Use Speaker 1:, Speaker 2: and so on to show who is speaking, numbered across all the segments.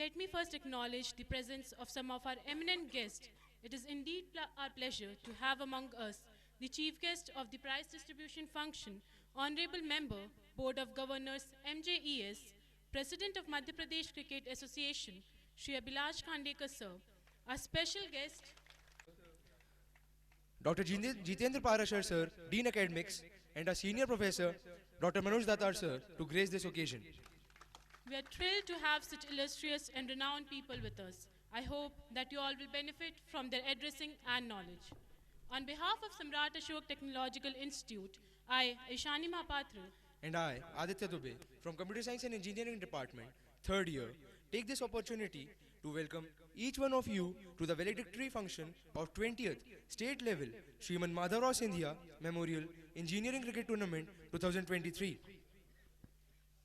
Speaker 1: Let me first acknowledge the presence of some of our eminent guests. It is indeed our pleasure to have among us the chief guest of the prize distribution function, Honorable Member, Board of Governors, MJES, President of Madhya Pradesh Cricket Association, Shri Abhilash Khandekar sir. Our special guest,
Speaker 2: Dr. Jitendra Parashar sir, Dean Academics, and our senior professor, Dr. Manoj Datar sir, to grace this occasion.
Speaker 1: we are thrilled to have such illustrious and renowned people with us. I hope that you all will benefit from their addressing and knowledge. On behalf of Samrat Ashok Technological Institute, I, Ishani Mahapatra,
Speaker 2: And I, Aditya Dubey, from Computer Science and Engineering Department, third year, take this opportunity to welcome each one of you to the valedictory function of 20th State Level Shriman Madhavrao Sindhia Memorial Engineering Cricket Tournament 2023.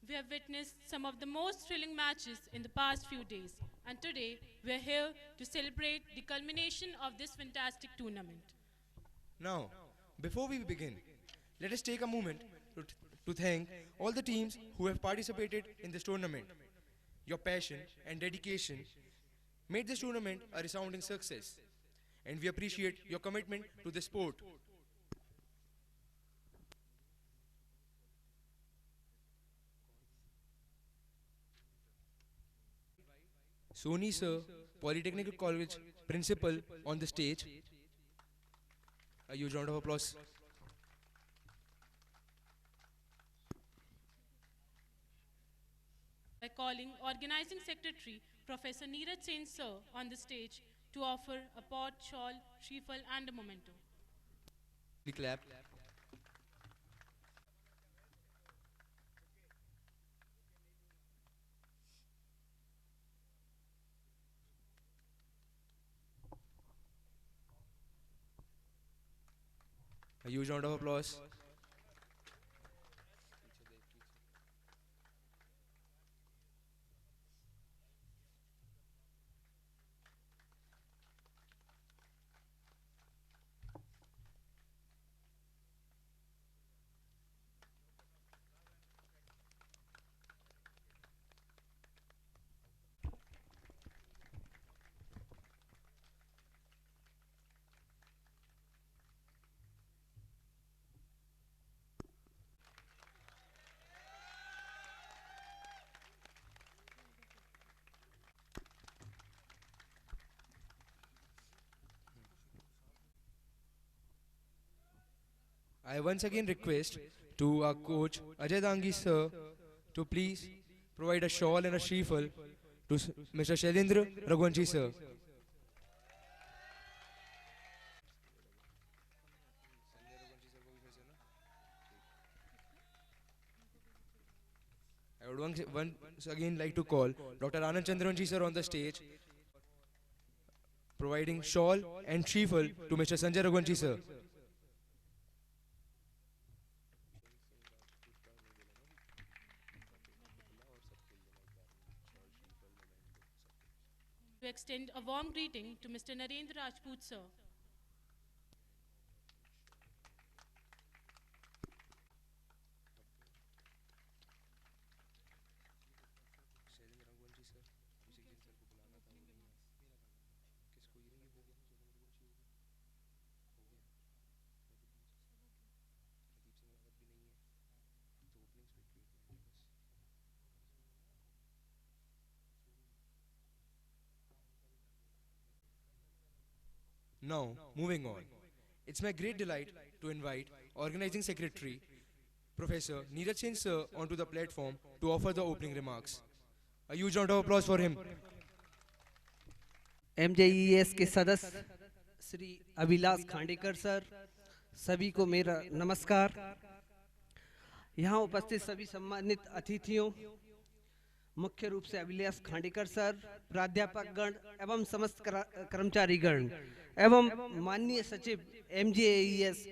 Speaker 1: we have witnessed some of the most thrilling matches in the past few days, and today we are here to celebrate the culmination of this fantastic tournament.
Speaker 2: Now, before we begin, let us take a moment to thank all the teams who have participated in this tournament. Your passion and dedication made this tournament a resounding success, and we appreciate your commitment to the sport. Soni sir, Polytechnical College principal, on the stage. A huge round of applause.
Speaker 1: By calling Organizing Secretary Professor Neeraj Sen sir on the stage to offer a pot, shawl, shrifal and a memento.
Speaker 2: We clap. A huge round of applause. I once again request to our coach Ajay Dangi sir to please provide a shawl and a shrifal to Mr. Shailendra Raghuvanshi sir. I would once again like to call Dr. Anand Chandranji sir on the stage, providing shawl and shrifal to Mr. Sanjay Raghuvanshi sir.
Speaker 1: To extend a warm greeting to Mr. Narendra Rajput sir.
Speaker 2: Now, moving on. It's my great delight to invite Organizing Secretary Professor Neeraj Sen sir onto the platform to offer the opening remarks. A huge round of applause for him.
Speaker 3: एमजेईएस के सदस्य Shri Abhilash Khandekar sir, सभी को मेरा नमस्कार। यहाँ उपस्थित सभी सम्मानित अतिथियों, मुख्य रूप से अभिलाष खांडेकर सर, प्राध्यापक गण एवं समस्त कर्मचारी गण एवं माननीय सचिव एमजेईएस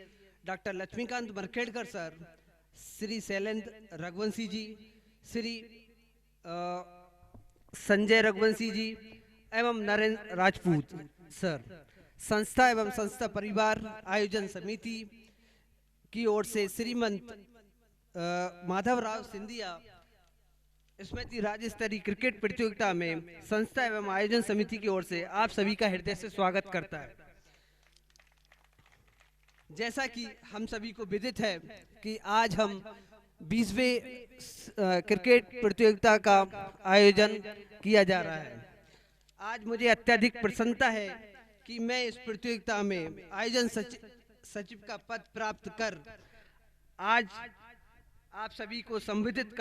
Speaker 3: डॉक्टर लक्ष्मीकांत मरखेड़कर सर, श्री शैलेंद्र रघुवंशी जी, श्री संजय रघुवंशी जी एवं नरेंद्र राजपूत सर, संस्था एवं संस्था परिवार आयोजन समिति की ओर से श्रीमंत माधवराव सिंधिया स्मृति राज्य स्तरीय क्रिकेट प्रतियोगिता में संस्था एवं आयोजन समिति की ओर से आप सभी का हृदय से स्वागत करता है। जैसा कि हम सभी को विदित है कि आज हम 20वें क्रिकेट प्रतियोगिता का आयोजन किया जा रहा है। आज मुझे अत्यधिक प्रसन्नता है कि मैं इस प्रतियोगिता में आयोजन सचिव का पद प्राप्त कर आज आप सभी को संबोधित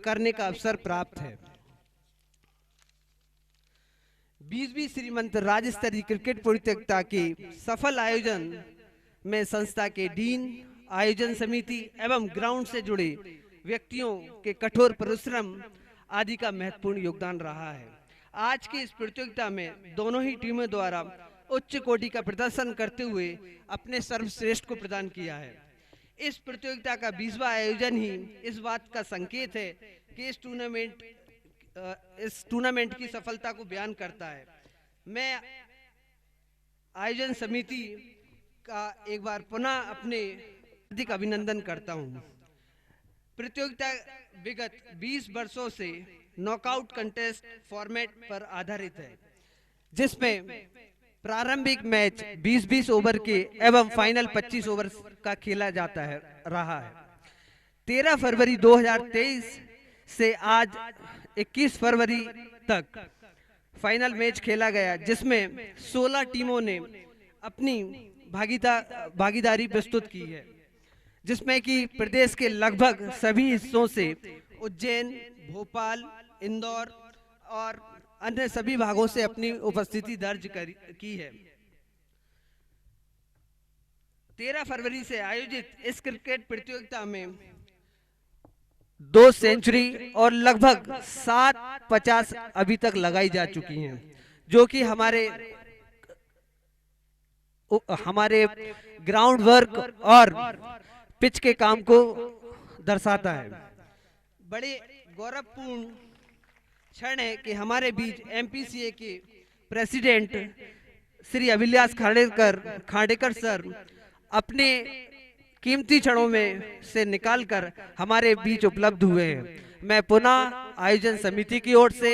Speaker 3: करने का अवसर प्राप्त है। 20वीं श्रीमंत राज्य स्तरीय क्रिकेट प्रतियोगिता के सफल आयोजन में संस्था के डीन, आयोजन समिति एवं ग्राउंड से जुड़े व्यक्तियों के कठोर परिश्रम आदि का महत्वपूर्ण योगदान रहा है। आज की इस प्रतियोगिता में दोनों ही टीमों द्वारा उच्च कोटि का प्रदर्शन करते हुए अपने सर्वश्रेष्ठ को प्रदान किया है। इस प्रतियोगिता का 20वां आयोजन ही इस बात का संकेत है कि इस टूर्नामेंट की सफलता को बयान करता है। मैं आयोजन समिति का एक बार पुनः अपने हार्दिक अभिनंदन करता हूं। प्रतियोगिता विगत 20 वर्षों से नॉकआउट कंटेस्ट फॉर्मेट पर आधारित है, जिसमें प्रारंभिक मैच 20-20 ओवर के एवं फाइनल 25 ओवर का खेला जाता है रहा है। 13 फरवरी 2023 से आज 21 फरवरी तक फाइनल मैच खेला गया, जिसमें 16 टीमों ने अपनी भागीदारी प्रस्तुत की है, जिसमें कि प्रदेश के लगभग सभी हिस्सों से उज्जैन, भोपाल, इंदौर और अन्य सभी भागों से अपनी उपस्थिति दर्ज की है। 13 फरवरी से आयोजित इस क्रिकेट प्रतियोगिता में 2 सेंचुरी और लगभग 750 अभी तक लगाई जा चुकी हैं, जो कि हमारे ग्राउंड वर्क और पिच के काम को दर्शाता है। बड़े गौरवपूर्ण क्षण है कि हमारे बीच एमपीसीए के प्रेसिडेंट श्री अभिलाष खांडेकर सर अपने कीमती क्षणों में से निकालकर हमारे बीच उपलब्ध हुए हैं। मैं पुनः आयोजन समिति की ओर से,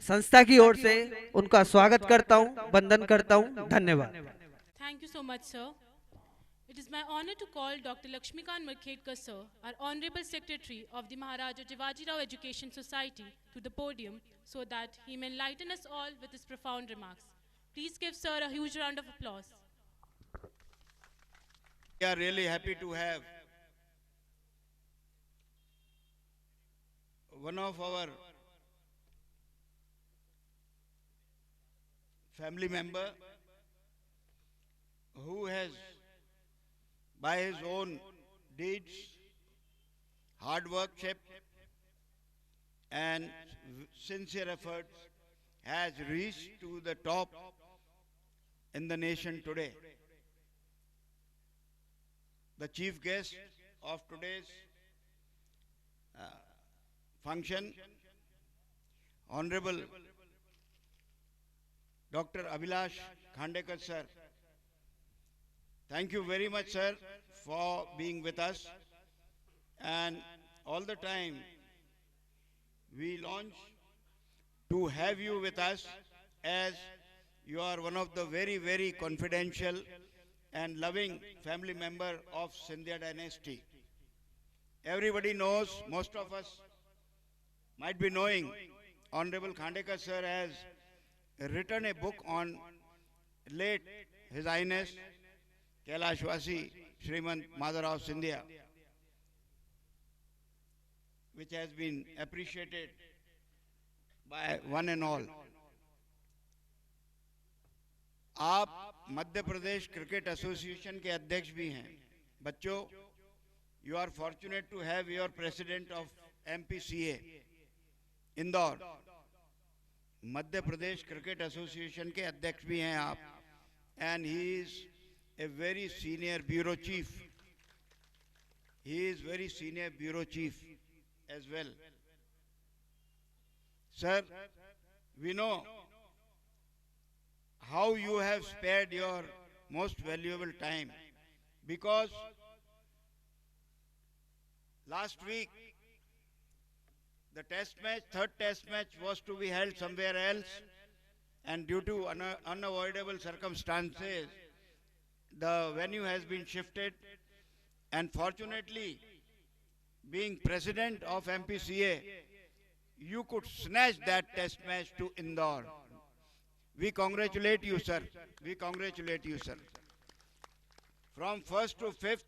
Speaker 3: संस्था की ओर से उनका स्वागत करता हूं, वंदन करता हूं। धन्यवाद।
Speaker 1: Thank you so much, sir. It is my honor to call Dr. Lakshmikant Markhetkar, sir, our Honorable Secretary of the Maharaja Jivaji Rao Education Society, to the podium so that he may enlighten us all with his profound remarks. Please give sir a huge round of applause.
Speaker 4: We are really happy to have one of our family member who has, by his own deeds, hard work and sincere efforts, has reached to the top in the nation today. The chief guest of today's function, Honorable Dr. Abhilash Khandekar sir. Thank you very much, sir, for being with us. And all the time we launch to have you with us, as you are one of the very, very confidential and loving family member of Scindia dynasty. Everybody knows, most of us might be knowing, Honorable Khandekar sir has written a book on late His Highness Kailashwasi Srimant Madhavrao Scindia, which has been appreciated by one and all. आप मध्य Pradesh cricket association के अध्यक्ष भी हैं। बच्चों, you are fortunate to have your president of MPCA Indore, Madhya Pradesh cricket association के अध्यक्ष भी हैं आप, and he is a very senior bureau chief. He is very senior bureau chief as well. Sir, we know how you have spared your most valuable time, because last week The test match, third test match was to be held somewhere else, and due to unavoidable circumstances, the venue has been shifted. And fortunately, being president of MPCA, you could snatch that test match to Indore. We congratulate you, sir. We congratulate you, sir. From 1st to 5th,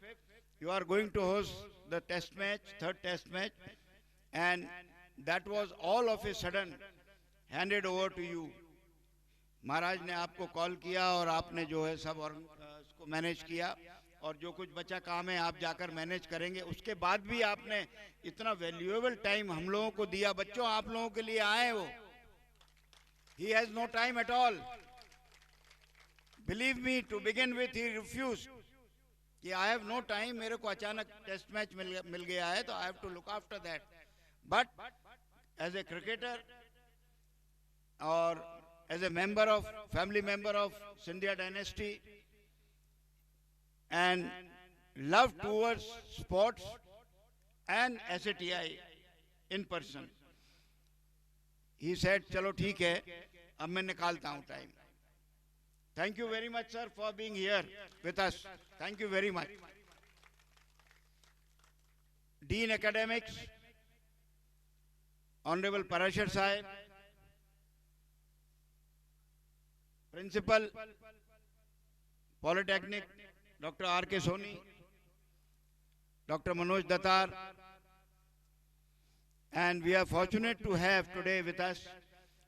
Speaker 4: you are going to host the test match, third test match, and that was all of a sudden handed over to you. महाराज ने आपको call किया और आपने जो है सब और उसको मैनेज किया, और जो कुछ बचा काम है आप जाकर मैनेज करेंगे। उसके बाद भी आपने इतना वैल्यूएबल टाइम हम लोगों को दिया। बच्चों, आप लोगों के लिए आए वो। He has no time at all. Believe me, to begin with, he refused. कि I have no time, मेरे को अचानक टेस्ट मैच मिल गया है, तो I have to look after that. But as a cricketer or as a family member of Scindia dynasty, and love towards sports and SATI in person, he said, चलो ठीक है, अब मैं निकालता हूँ time. Thank you very much, sir, for being here with us. Thank you very much. Dean Academics, Honorable Parashar Sahib, Principal, Polytechnic, Dr. R.K. Soni, Dr. Manoj Datar, and we are fortunate to have today with us,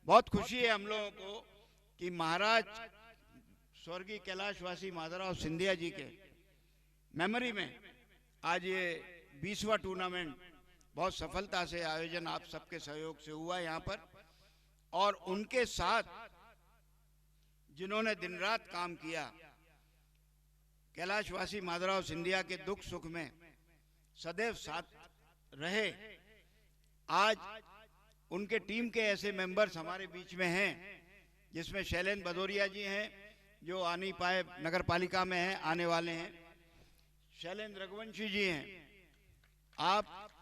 Speaker 4: बहुत खुशी है हम लोगों को कि महाराज स्वर्गीय कैलाशवासी माधवराव सिंधिया जी के memory में आज ये 20वां टूर्नामेंट बहुत सफलता से आयोजन आप सबके सहयोग से हुआ यहाँ पर, और उनके साथ जिन्होंने दिन रात काम किया, कैलाशवासी माधवराव सिंधिया के दुख सुख में सदैव साथ रहे। आज उनके टीम के ऐसे मेंबर्स हमारे बीच में हैं, जिसमें शैलेंद्र भदौरिया जी हैं जो आ नहीं पाए, नगर पालिका में हैं, आने वाले हैं। शैलेंद्र रघुवंशी जी हैं, आप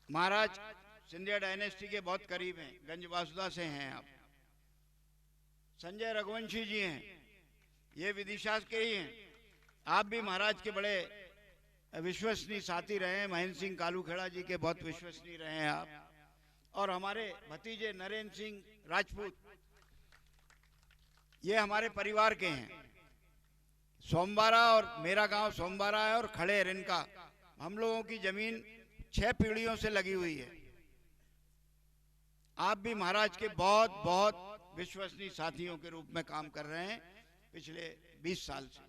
Speaker 4: महाराज सिंधिया डायनेस्टी के बहुत करीब हैं, गंज वासुदा से हैं आप। संजय रघुवंशी जी हैं, ये विदिशा के ही हैं। आप भी महाराज के बड़े विश्वसनीय साथी रहे हैं, महेंद्र सिंह कालूखेड़ा जी के बहुत विश्वसनीय रहे हैं आप। और हमारे भतीजे नरेंद्र सिंह राजपूत, ये हमारे परिवार के हैं। सोमवारा और मेरा गांव सोमवारा है और खड़ेर, इनका हम लोगों की जमीन 6 पीढ़ियों से लगी हुई है। आप भी महाराज के बहुत बहुत विश्वसनीय साथियों के रूप में काम कर रहे हैं पिछले 20 साल से।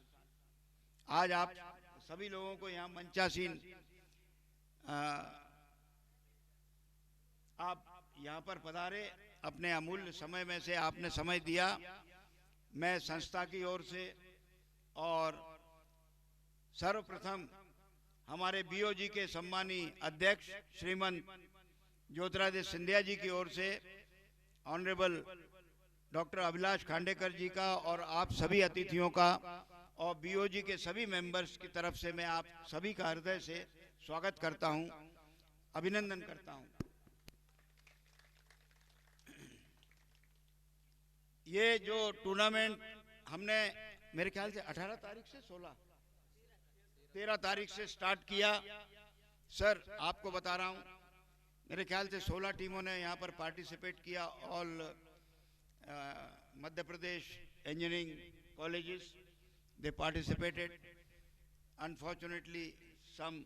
Speaker 4: आज आप सभी लोगों को यहाँ मंचासीन आप यहाँ पर पधारे, अपने अमूल्य समय में से आपने समय दिया। मैं संस्था की ओर से और सर्वप्रथम हमारे बीओजी के सम्मानीय अध्यक्ष श्रीमंत ज्योतिरादित्य सिंधिया जी की ओर से, ऑनरेबल डॉक्टर अभिलाष खांडेकर जी का और आप सभी अतिथियों का और बीओजी के सभी मेंबर्स की तरफ से मैं आप सभी का हृदय से स्वागत करता हूं, अभिनंदन करता हूं। ये जो टूर्नामेंट हमने मेरे ख्याल से 18 तारीख से 13 तारीख से स्टार्ट किया। सर आपको बता रहा हूं, मेरे ख्याल से 16 टीमों ने यहाँ पर पार्टिसिपेट किया। All Madhya Pradesh engineering colleges they participated. Unfortunately, some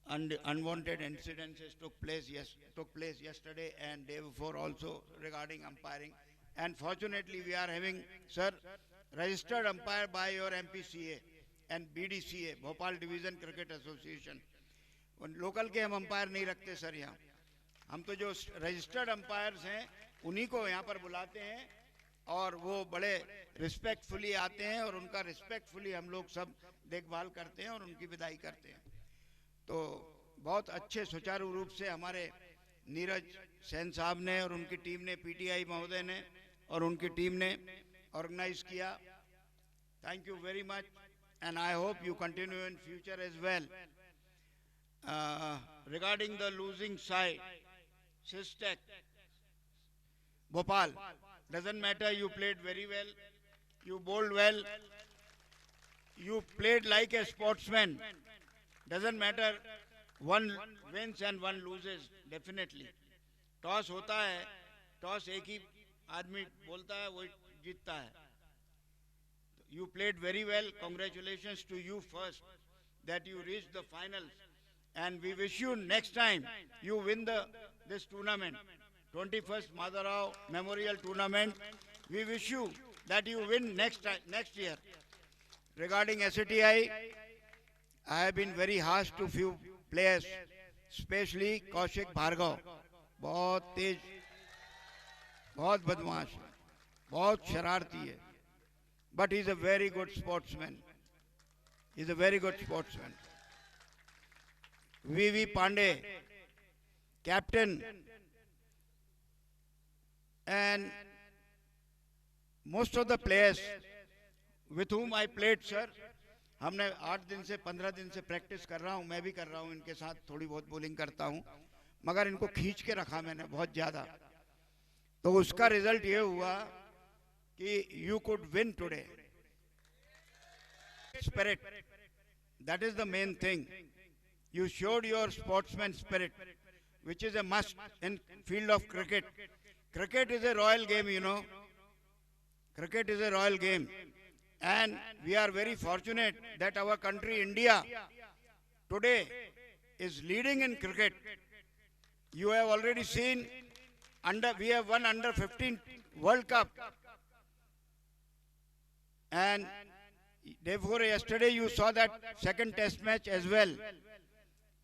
Speaker 4: unwanted incidences took place yesterday and day before also regarding umpiring. And fortunately, we are having, sir, registered umpire by your MPCA and BDCA, Bhopal Division Cricket Association. Local के हम umpire नहीं रखते sir यहाँ, हम तो जो registered umpires हैं उन्हीं को यहाँ पर बुलाते हैं और वो बड़े रिस्पेक्टफुली आते हैं और उनका रिस्पेक्टफुली हम लोग सब देखभाल करते हैं और उनकी विदाई करते हैं। तो बहुत अच्छे सुचारू रूप से हमारे नीरज सेन साहब ने और उनकी टीम ने, पीटीआई महोदय ने और उनकी टीम ने ऑर्गेनाइज किया। Thank you very much and I hope you continue in future as well. regarding the losing side, Sistek, Bhopal. Doesn't matter, you played very well, you bowled well, you played like a sportsman. Doesn't matter, one wins and one loses, definitely. Toss होता है, toss एक ही आदमी बोलता है, वही जीतता है. You played very well. Congratulations to you first that you reached the finals, and we wish you next time you win this tournament, 21st Madharao Memorial Tournament. We wish you that you win next year. Regarding SATI, I have been very harsh to few players, especially Kaushik Bhargav. बहुत तेज, बहुत बदमाश है, बहुत शरारती है, but he is a very good sportsman. He is a very good sportsman. V.V. Pandey, captain, and most of the players with whom I played, sir, हमने 8 दिन से 15 दिन से प्रैक्टिस कर रहा हूँ, मैं भी कर रहा हूँ इनके साथ, थोड़ी बहुत बॉलिंग करता हूँ, मगर इनको खींच के रखा मैंने बहुत ज़्यादा. तो उसका रिजल्ट ये हुआ कि you could win today. Spirit, that is the main thing. You showed your sportsman spirit, which is a must in field of cricket. Cricket is a royal game, you know. Cricket is a royal game. And we are very fortunate that our country, India, today is leading in cricket. You have already seen, we have won under 15 World Cup. And therefore yesterday you saw that second test match as well.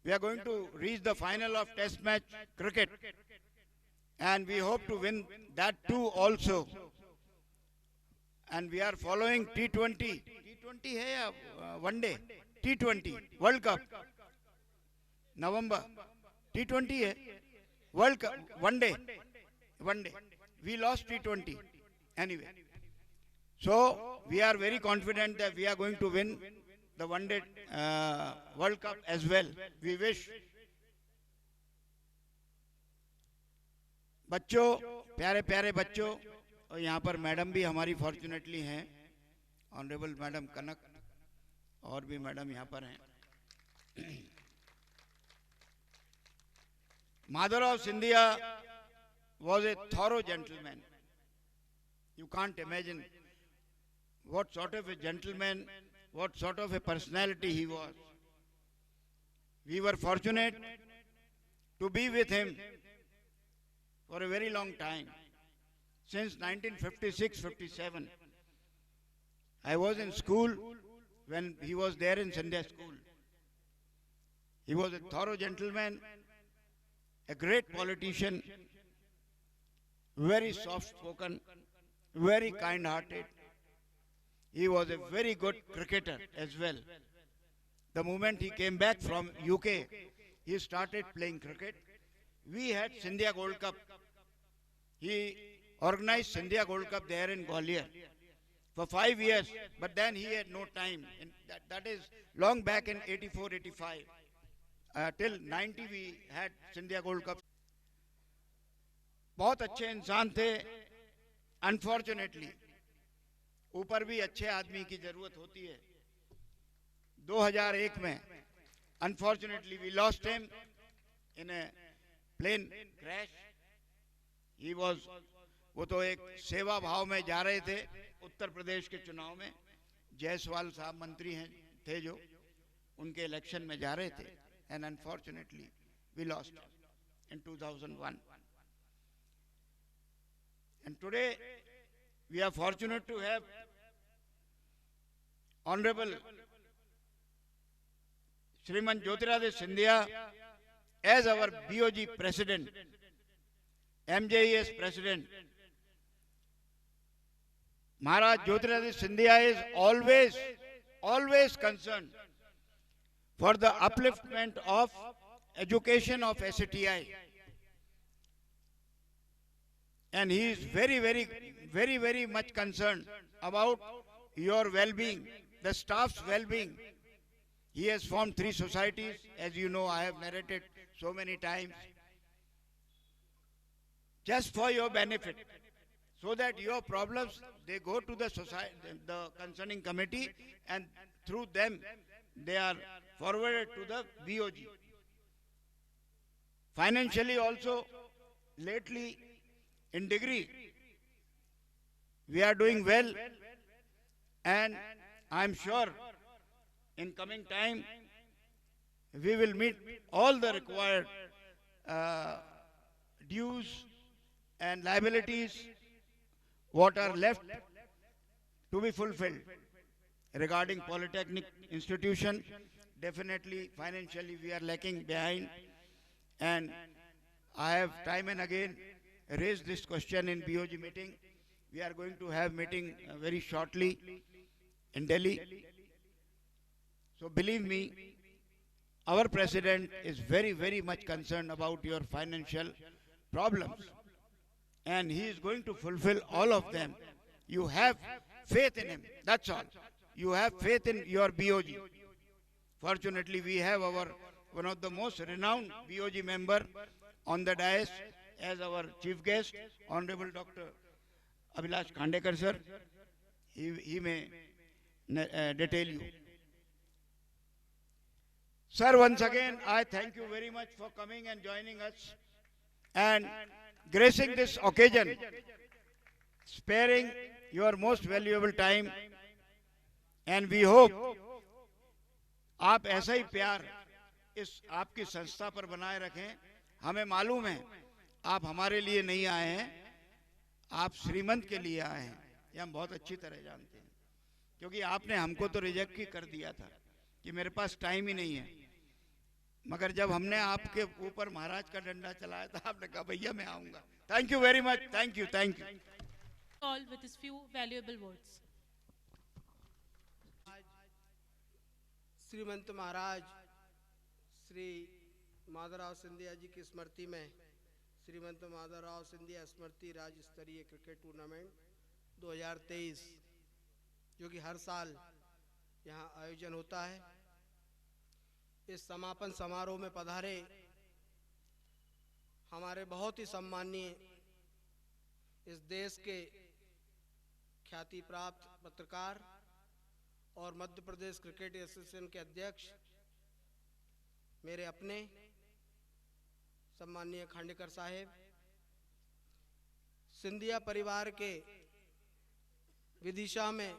Speaker 4: We are going to reach the final of test match cricket. And we hope to win that too also. And we are following T20. T20 है या one day? T20 World Cup. November. T20 है. World Cup. One day. We lost T20. Anyway. So we are very confident that we are going to win the one day World Cup as well. We wish. बच्चों, प्यारे प्यारे बच्चों, और यहाँ पर madam भी हमारी फॉर्चुनेटली हैं, ऑनरेबल मैडम कनक, और भी मैडम यहाँ पर हैं. Madhurao Scindia was a thorough gentleman. You can't imagine what sort of a gentleman, what sort of a personality he was. We were fortunate to be with him for a very long time, since 1956-57. I was in school when he was there in Sunday school. He was a thorough gentleman, a great politician, very soft-spoken, very kind-hearted. He was a very good cricketer as well. The moment he came back from UK, he started playing cricket. We had Scindia Gold Cup. He organized Scindia Gold Cup there in Gwalior for 5 years, but then he had no time. And that is long back in 84-85. Till 90 we had Scindia Gold Cup. बहुत अच्छे इंसान थे. Unfortunately, ऊपर भी अच्छे आदमी की जरूरत होती है. 2001 में unfortunately we lost him in a plane crash. He was, वो तो एक सेवा भाव में जा रहे थे उत्तर प्रदेश के चुनाव में. जायसवाल साहब मंत्री हैं थे जो, उनके इलेक्शन में जा रहे थे, and unfortunately we lost him in 2001. And today we are fortunate to have Honorable Shriman Jyotiradish Scindia as our BOG President, MJES President. Maharaj Jyotiradish Scindia is always concerned for the upliftment of education of SATI. And he is very much concerned about your well-being, the staff's well-being. He has formed 3 societies, as you know, I have narrated so many times, just for your benefit, so that your problems, they go to the society, the concerning committee, and through them, they are forwarded to the BOG. Financially also, lately, in degree, we are doing well, and I am sure in coming time, we will meet all the required dues and liabilities what are left to be fulfilled. Regarding Polytechnic institution, definitely financially we are lacking behind, and I have time and again raised this question in BOG meeting. We are going to have meeting very shortly in Delhi. So believe me, our president is very, very much concerned about your financial problems, and he is going to fulfill all of them. You have faith in him, that's all. You have faith in your BOG. Fortunately, we have our one of the most renowned BOG member on the dais as our chief guest, Honorable Dr. Abhilash Khandekar sir. He may detail you. Sir, once again, I thank you very much for coming and joining us and gracing this occasion, sparing your most valuable time, and we hope आप ऐसा ही प्यार इस आपकी संस्था पर बनाए रखें। हमें मालूम है आप हमारे लिए नहीं आए हैं, आप श्रीमंत के लिए आए हैं, ये हम बहुत अच्छी तरह जानते हैं, क्योंकि आपने हमको तो रिजेक्ट ही कर दिया था कि मेरे पास टाइम ही नहीं है, मगर जब हमने आपके ऊपर महाराज का डंडा चलाया था आपने कहा भैया मैं आऊंगा। Thank you very much, thank you, thank you.
Speaker 1: All with his few valuable words.
Speaker 3: श्रीमंत महाराज श्री माधवराव सिंधिया जी की स्मृति में श्रीमंत माधवराव सिंधिया स्मृति राज्य स्तरीय क्रिकेट टूर्नामेंट 2023 जो कि हर साल यहाँ आयोजन होता है, इस समापन समारोह में पधारे हमारे बहुत ही सम्माननीय इस देश के ख्याति प्राप्त पत्रकार और मध्य प्रदेश क्रिकेट एसोसिएशन के अध्यक्ष मेरे अपने सम्माननीय खांडेकर साहेब, सिंधिया परिवार के विदिशा में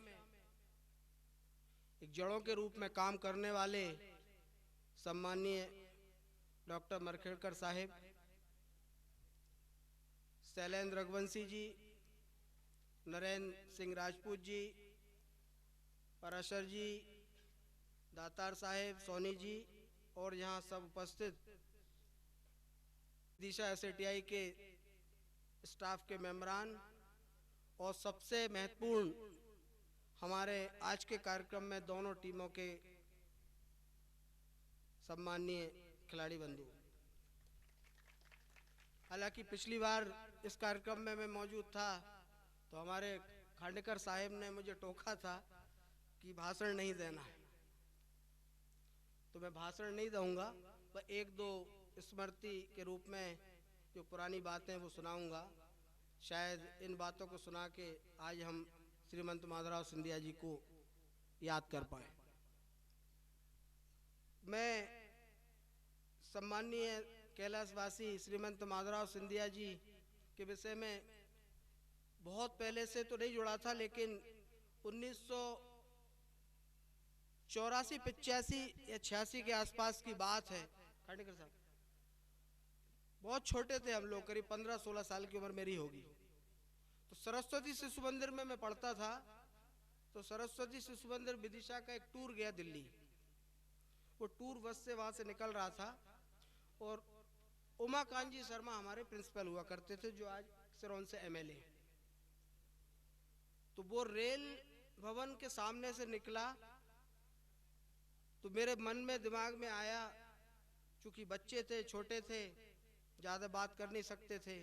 Speaker 3: एक जड़ों के रूप में काम करने वाले सम्माननीय डॉक्टर मरखेड़कर साहेब, शैलेंद्र रघुवंशी जी, नरेंद्र सिंह राजपूत जी, पराशर जी, दातार साहेब, सोनी जी और यहाँ सब उपस्थित दिशा एसएटीआई के स्टाफ के मेंबरान और सबसे महत्वपूर्ण हमारे आज के कार्यक्रम में दोनों टीमों के सम्माननीय खिलाड़ी बंधु। हालांकि पिछली बार इस कार्यक्रम में मैं मौजूद था तो हमारे खांडेकर साहब ने मुझे टोका था कि भाषण नहीं देना है, तो मैं भाषण नहीं दूंगा, पर एक दो स्मृति के रूप में जो पुरानी बातें वो सुनाऊंगा। शायद इन बातों को सुना के आज हम श्रीमंत माधवराव सिंधिया जी को याद कर पाए। मैं सम्माननीय कैलाशवासी श्रीमंत माधवराव सिंधिया जी के विषय में बहुत पहले से तो नहीं जुड़ा था, लेकिन 1984, 85 या 86 के आसपास की बात है। खांडेकर साहब बहुत छोटे थे हम लोग, करीब 15-16 साल की उम्र मेरी होगी। तो सरस्वती शिशु मंदिर में मैं पढ़ता था, तो सरस्वती शिशु मंदिर विदिशा का एक टूर गया दिल्ली। वो टूर बस से वहां से निकल रहा था और उमाकांत जी शर्मा हमारे प्रिंसिपल हुआ करते थे, जो आज सिरौन से एमएलए। तो वो रेल भवन के सामने से निकला तो मेरे मन में दिमाग में आया, चूंकि बच्चे थे, छोटे थे, ज्यादा बात कर नहीं सकते थे,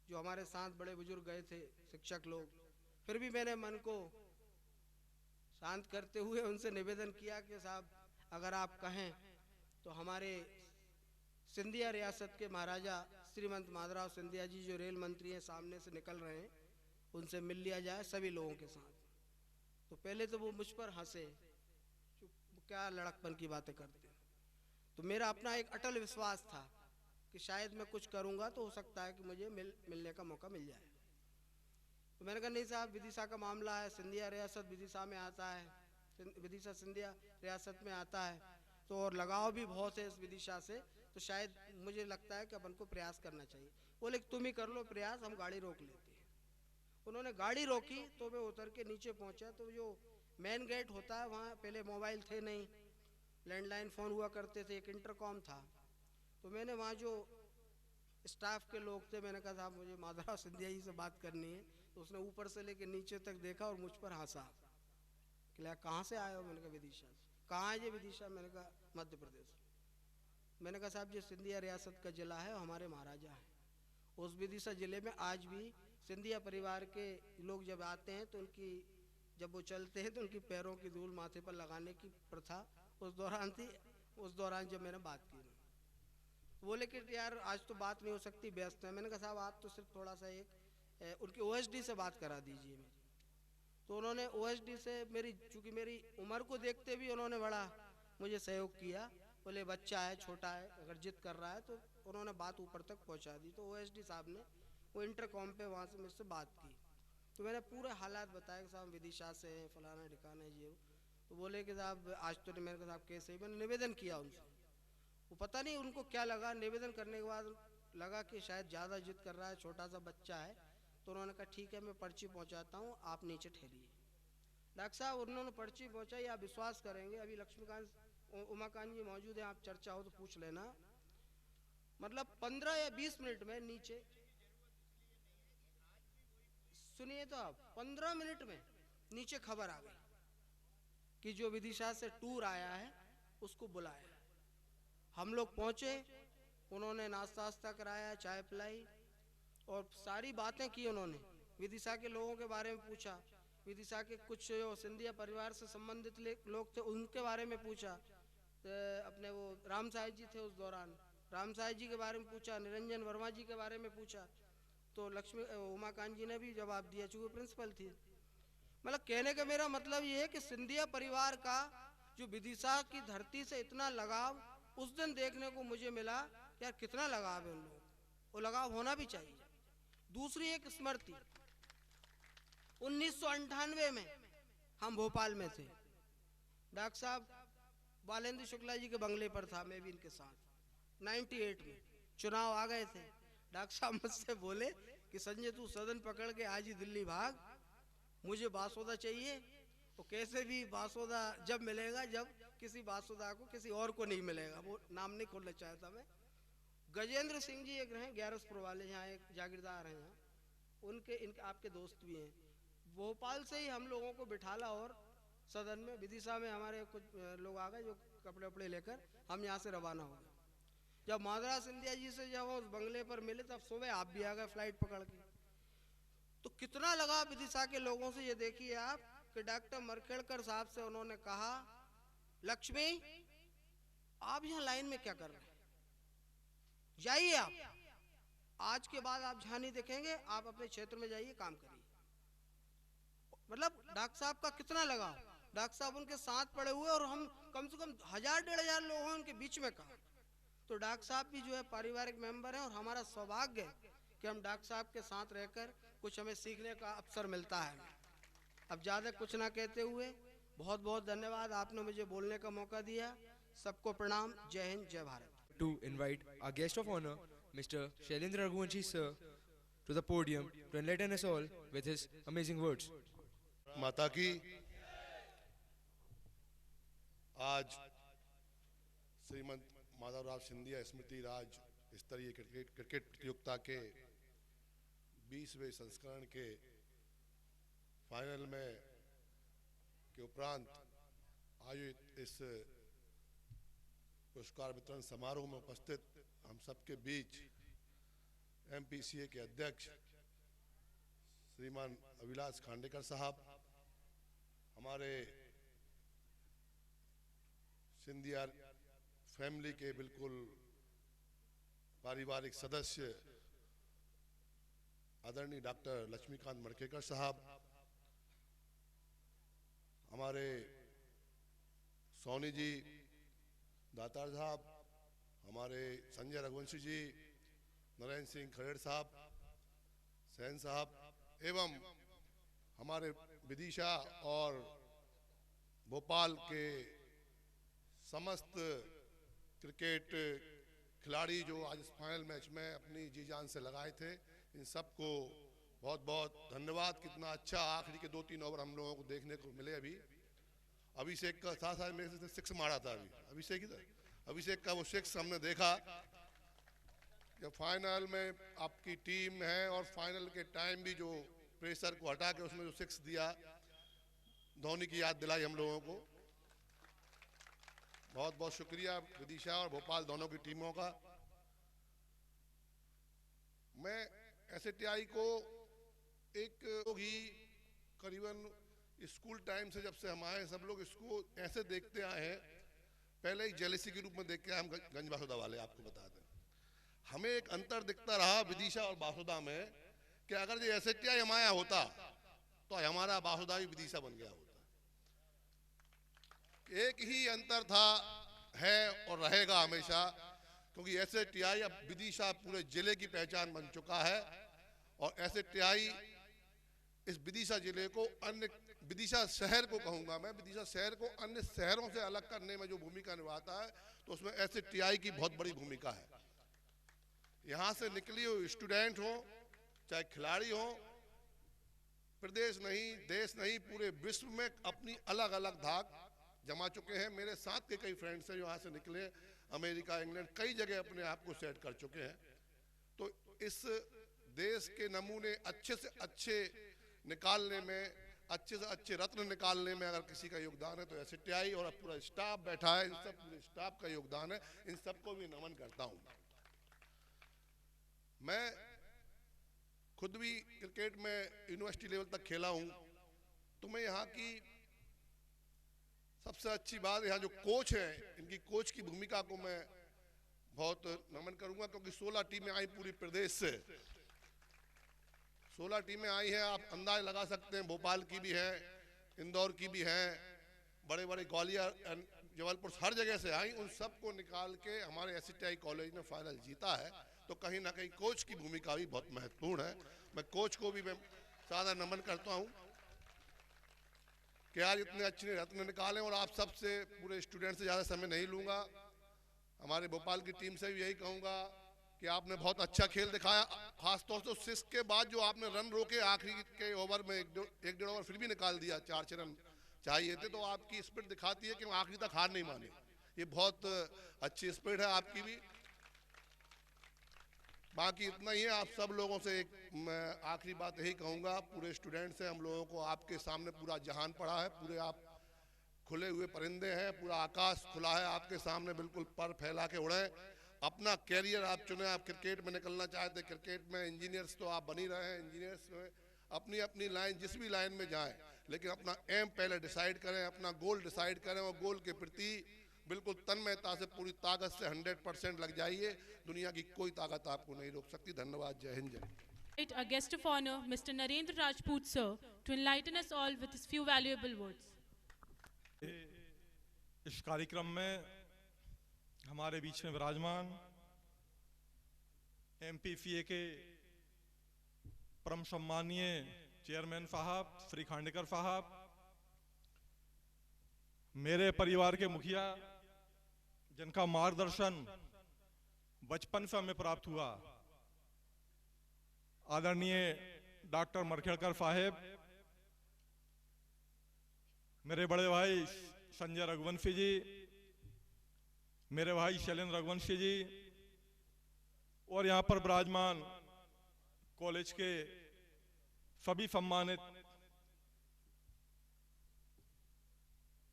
Speaker 3: जो हमारे साथ बड़े बुजुर्ग गए थे शिक्षक लोग, फिर भी मैंने मन को शांत करते हुए उनसे निवेदन किया कि साहब
Speaker 5: अगर आप कहें तो हमारे सिंधिया रियासत के महाराजा श्रीमंत माधवराव सिंधिया जी जो रेल मंत्री हैं सामने से निकल रहे हैं, उनसे मिल लिया जाए सभी लोगों के साथ। तो पहले तो वो मुझ पर हंसे, क्या लड़कपन की बातें करते हैं। तो मेरा अपना एक अटल विश्वास था कि शायद मैं कुछ करूंगा तो हो सकता है कि मुझे मिलने का मौका मिल जाए। तो मैंने कहा नहीं साहब, विदिशा का मामला है, सिंधिया रियासत विदिशा में आता है, विदिशा सिंधिया रियासत में आता है, तो और लगाव भी बहुत है इस विदिशा से, तो शायद मुझे लगता है कि अपन को प्रयास करना चाहिए। बोले तुम ही कर लो प्रयास, हम गाड़ी रोक लेते हैं। उन्होंने गाड़ी रोकी तो मैं उतर के नीचे पहुंचा, तो जो मेन गेट होता है वहाँ पहले मोबाइल थे नहीं, लैंडलाइन फ़ोन हुआ करते थे, एक इंटरकॉम था। तो मैंने वहाँ जो स्टाफ के लोग थे, मैंने कहा साहब मुझे माधवराव सिंधिया जी से बात करनी है। तो उसने ऊपर से लेके नीचे तक देखा और मुझ पर हंसा कि कहाँ से आए हो? मैंने कहा विदिशा से। कहाँ है ये विदिशा? मैंने कहा मध्य प्रदेश। मैंने कहा साहब ये सिंधिया रियासत का ज़िला है, हमारे महाराजा हैं। उस विदिशा ज़िले में आज भी सिंधिया परिवार के लोग जब आते हैं तो उनकी, जब वो चलते हैं तो उनकी पैरों की धूल माथे पर लगाने की प्रथा उस दौरान थी। उस दौरान जब मैंने बात की, बोले कि यार आज तो बात नहीं हो सकती, व्यस्त है। मैंने कहा साहब आप तो सिर्फ थोड़ा सा एक उनकी ओएसडी से बात करा दीजिए मेरी। तो उन्होंने ओएसडी से मेरी, चूँकि मेरी उम्र को देखते भी उन्होंने बड़ा मुझे सहयोग किया। बोले बच्चा है, छोटा है, अगर जिद कर रहा है, तो उन्होंने बात ऊपर तक पहुंचा दी। तो ओएसडी साहब ने वो इंटरकॉम पे वहाँ से मुझसे बात की। तो मैंने पूरे हालात बताए कि साहब विदिशा से हैं, फलाना ठिकाना है ये। तो बोले कि साहब आज तो नहीं। मैंने कहा साहब कैसे? मैंने निवेदन किया उनसे। वो पता नहीं उनको क्या लगा, निवेदन करने के बाद लगा कि शायद ज़्यादा जिद कर रहा है, छोटा सा बच्चा है। तो उन्होंने कहा ठीक है मैं पर्ची पहुंचाता हूं, आप नीचे ठहरिए। डॉक्टर साहब उन्होंने पर्ची पहुंचाई। आप विश्वास करेंगे, अभी लक्ष्मीकांत उमाकांत जी मौजूद हैं, आप चर्चा हो तो पूछ लेना। मतलब 15 या 20 मिनट में नीचे, सुनिए तो आप, 15 मिनट में नीचे खबर आ गई कि जो विदिशा से टूर आया है उसको बुलाया। हम लोग पहुंचे, उन्होंने नाश्ता वास्ता कराया, चाय पिलाई और सारी बातें की। उन्होंने विदिशा के लोगों के बारे में पूछा, विदिशा के कुछ जो सिंधिया परिवार से संबंधित लोग थे उनके बारे में पूछा। तो अपने वो राम साहिब जी थे उस दौरान, राम साहिब जी के बारे में पूछा, निरंजन वर्मा जी के बारे में पूछा। तो उमाकांत जी ने भी जवाब दिया, चूँकि प्रिंसिपल थी। मतलब कहने का मेरा मतलब ये है कि सिंधिया परिवार का जो विदिशा की धरती से इतना लगाव उस दिन देखने को मुझे मिला। यार कितना लगाव है उन लोगों को, वो लगाव होना भी चाहिए। दूसरी एक स्मृति, 1998 में हम भोपाल में थे। डॉक्टर साहब बालेंद्र शुक्ला जी के बंगले पर था, मैं भी इनके साथ। 98 में चुनाव आ गए थे। डॉक्टर साहब मुझसे बोले कि संजय तू सदन पकड़ के आज ही दिल्ली भाग, मुझे बासोदा चाहिए। तो कैसे भी बासोदा जब मिलेगा जब किसी बासोदा को किसी और को नहीं मिलेगा, वो नाम नहीं खोलना चाहता मैं। गजेंद्र सिंह जी एक रहे ग्यारसपुर वाले, यहाँ एक जागीरदार हैं, यहाँ इनके आपके दोस्त भी हैं। भोपाल से ही हम लोगों को बिठाला और सदन में विदिशा में हमारे कुछ लोग आ गए जो कपड़े वपड़े लेकर हम यहाँ से रवाना हो गए। जब माधवराव सिंधिया जी से जब उस बंगले पर मिले तब सुबह आप भी आ गए फ्लाइट पकड़ के। तो कितना लगा विदिशा के लोगों से, ये देखिए आप कि डॉक्टर मरखेड़कर साहब से उन्होंने कहा लक्ष्मी आप यहाँ लाइन में क्या कर रहे हैं, जाइए आप, आज के बाद आप जहाँ नहीं देखेंगे, आप अपने क्षेत्र में जाइए काम करिए। मतलब डॉक्टर साहब का कितना लगा, डॉक्टर साहब उनके साथ पड़े हुए और हम कम से कम 1000-1500 लोग हैं उनके बीच में कहा। तो डॉक्टर साहब भी जो है पारिवारिक मेंबर हैं और हमारा सौभाग्य है कि हम डॉक्टर साहब के साथ रहकर कुछ हमें सीखने का अवसर मिलता है। अब ज़्यादा कुछ ना कहते हुए बहुत बहुत धन्यवाद, आपने मुझे बोलने का मौका दिया। सबको प्रणाम, जय हिंद, जय Bharat.
Speaker 2: To invite our guest of honor, Mr. Shailendra Raghuvanshi sir, to the podium to enlighten us all with his amazing words.
Speaker 6: माता की आज श्रीमंत माधवराव सिंधिया स्मृति राज स्तरीय क्रिकेट प्रतियोगिता के 20वें संस्करण के फाइनल में के उपरांत आयोजित इस पुरस्कार वितरण समारोह में उपस्थित हम सबके बीच एमपीसीए के अध्यक्ष श्रीमान अभिलाष खांडेकर साहब, हमारे सिंधिया फैमिली के बिल्कुल पारिवारिक सदस्य आदरणीय डॉक्टर लक्ष्मीकांत मड़केकर साहब, हमारे सोनी जी दातार साहब, हमारे संजय रघुवंशी जी, नरेंद्र सिंह खरेड़ साहब, सैन साहब, एवं हमारे विदिशा और भोपाल के समस्त क्रिकेट खिलाड़ी जो आज इस फाइनल मैच में अपनी जी जान से लगाए थे, इन सबको बहुत बहुत धन्यवाद। कितना अच्छा आखिरी के 2-3 ओवर हम लोगों को देखने को मिले। अभिषेक का साथ साथ मेरे से 6 मारा था। अभिषेक का वो 6 हमने देखा जब फाइनल में आपकी टीम है और फाइनल के टाइम भी जो प्रेशर को हटा के उसमें जो 6 दिया, धोनी की याद दिलाई हम लोगों को। बहुत बहुत शुक्रिया विदिशा और भोपाल दोनों की टीमों का। मैं एसएटीआई को एक ही करीबन स्कूल टाइम से जब से हम आए सब लोग इसको ऐसे देखते आए हैं, पहले एक जेलेसी के रूप में देख के हम गंज बासुदा वाले आपको बता दें। हमें एक अंतर दिखता रहा विदिशा और बासुदा में कि अगर ये एसएटीआई हमारा होता तो हमारा बासुदा भी विदिशा बन गया होता। एक ही अंतर था, है और रहेगा हमेशा, क्योंकि एसएटीआई अब विदिशा पूरे जिले की पहचान बन चुका है और एसएटीआई इस विदिशा जिले को, अन्य विदिशा शहर को कहूंगा मैं, विदिशा शहर को अन्य शहरों से अलग करने में जो भूमिका निभाता है तो उसमें एसएटीआई की बहुत बड़ी भूमिका है। यहाँ से निकली हुई स्टूडेंट हो, चाहे खिलाड़ी हो, प्रदेश नहीं, देश नहीं, पूरे विश्व में अपनी अलग अलग धाक जमा चुके हैं। मेरे साथ के कई फ्रेंड्स हैं जो यहाँ से निकले, अमेरिका, इंग्लैंड, कई जगह अपने आप को सेट कर चुके हैं। तो इस देश के नमूने अच्छे से अच्छे निकालने में, अच्छे से अच्छे रत्न निकालने में अगर किसी का योगदान है तो एसएटीआई और पूरा स्टाफ बैठा है, इन सब पूरे स्टाफ का योगदान है। इन सबको भी नमन करता हूँ। मैं खुद भी क्रिकेट में यूनिवर्सिटी लेवल तक खेला हूँ, तो मैं यहाँ की सबसे अच्छी बात, यहाँ जो कोच हैं, इनकी कोच की भूमिका को मैं बहुत नमन करूंगा, क्योंकि 16 टीमें आई पूरी प्रदेश से। 16 टीमें आई हैं, आप अंदाज लगा सकते हैं। भोपाल की भी है, इंदौर की भी है, बड़े बड़े ग्वालियर, जबलपुर, हर जगह से आई। उन सबको निकाल के हमारे एसएटीआई कॉलेज ने फाइनल जीता है। तो कहीं ना कहीं कोच की भूमिका भी बहुत महत्वपूर्ण है। मैं कोच को भी मैं सादा नमन करता हूँ कि आज इतने अच्छे रत्न निकाले। और आप सबसे, पूरे स्टूडेंट से ज़्यादा समय नहीं लूँगा, हमारे भोपाल की टीम से भी यही कहूँगा कि आपने बहुत अच्छा खेल दिखाया। खासतौर से 6 के बाद जो आपने रन रोके आखिरी के ओवर में, 1-1.5 ओवर फिर भी निकाल दिया, 4-6 रन चाहिए थे, तो आपकी स्पिरिट दिखाती है कि आखिरी तक हार नहीं मानी। ये बहुत अच्छी स्पिरिट है आपकी भी। बाकी इतना ही है। आप सब लोगों से एक मैं आखिरी बात यही कहूँगा, पूरे स्टूडेंट्स हैं हम लोगों को, आपके सामने पूरा जहान पड़ा है, पूरे आप खुले हुए परिंदे हैं, पूरा आकाश खुला है आपके सामने, बिल्कुल पर फैला के उड़े। अपना कैरियर आप चुने, आप क्रिकेट में निकलना चाहते, क्रिकेट में इंजीनियर्स तो आप बन ही रहे हैं, इंजीनियर्स में अपनी अपनी लाइन, जिस भी लाइन में जाएं, लेकिन अपना एम पहले डिसाइड करें, अपना गोल डिसाइड करें और गोल के प्रति बिल्कुल तन्मयता से, पूरी ताकत से 100% लग जाइए। दुनिया की कोई ताकत आपको नहीं रोक सकती। धन्यवाद। जय हिंद, जय।
Speaker 1: Our guest of honor, Mr. Narendra Rajput, sir, to enlighten us all with his few valuable words.
Speaker 7: इस कार्यक्रम में हमारे बीच में विराजमान एमपीसीए के परम सम्मानीय चेयरमैन साहब श्री खांडेकर साहब, मेरे परिवार के मुखिया जिनका मार्गदर्शन बचपन से हमें प्राप्त हुआ, आदरणीय डॉक्टर मरखेड़कर साहेब, मेरे बड़े भाई संजय रघुवंशी जी, मेरे भाई शैलेंद्र रघुवंशी जी, और यहाँ पर विराजमान कॉलेज के सभी सम्मानित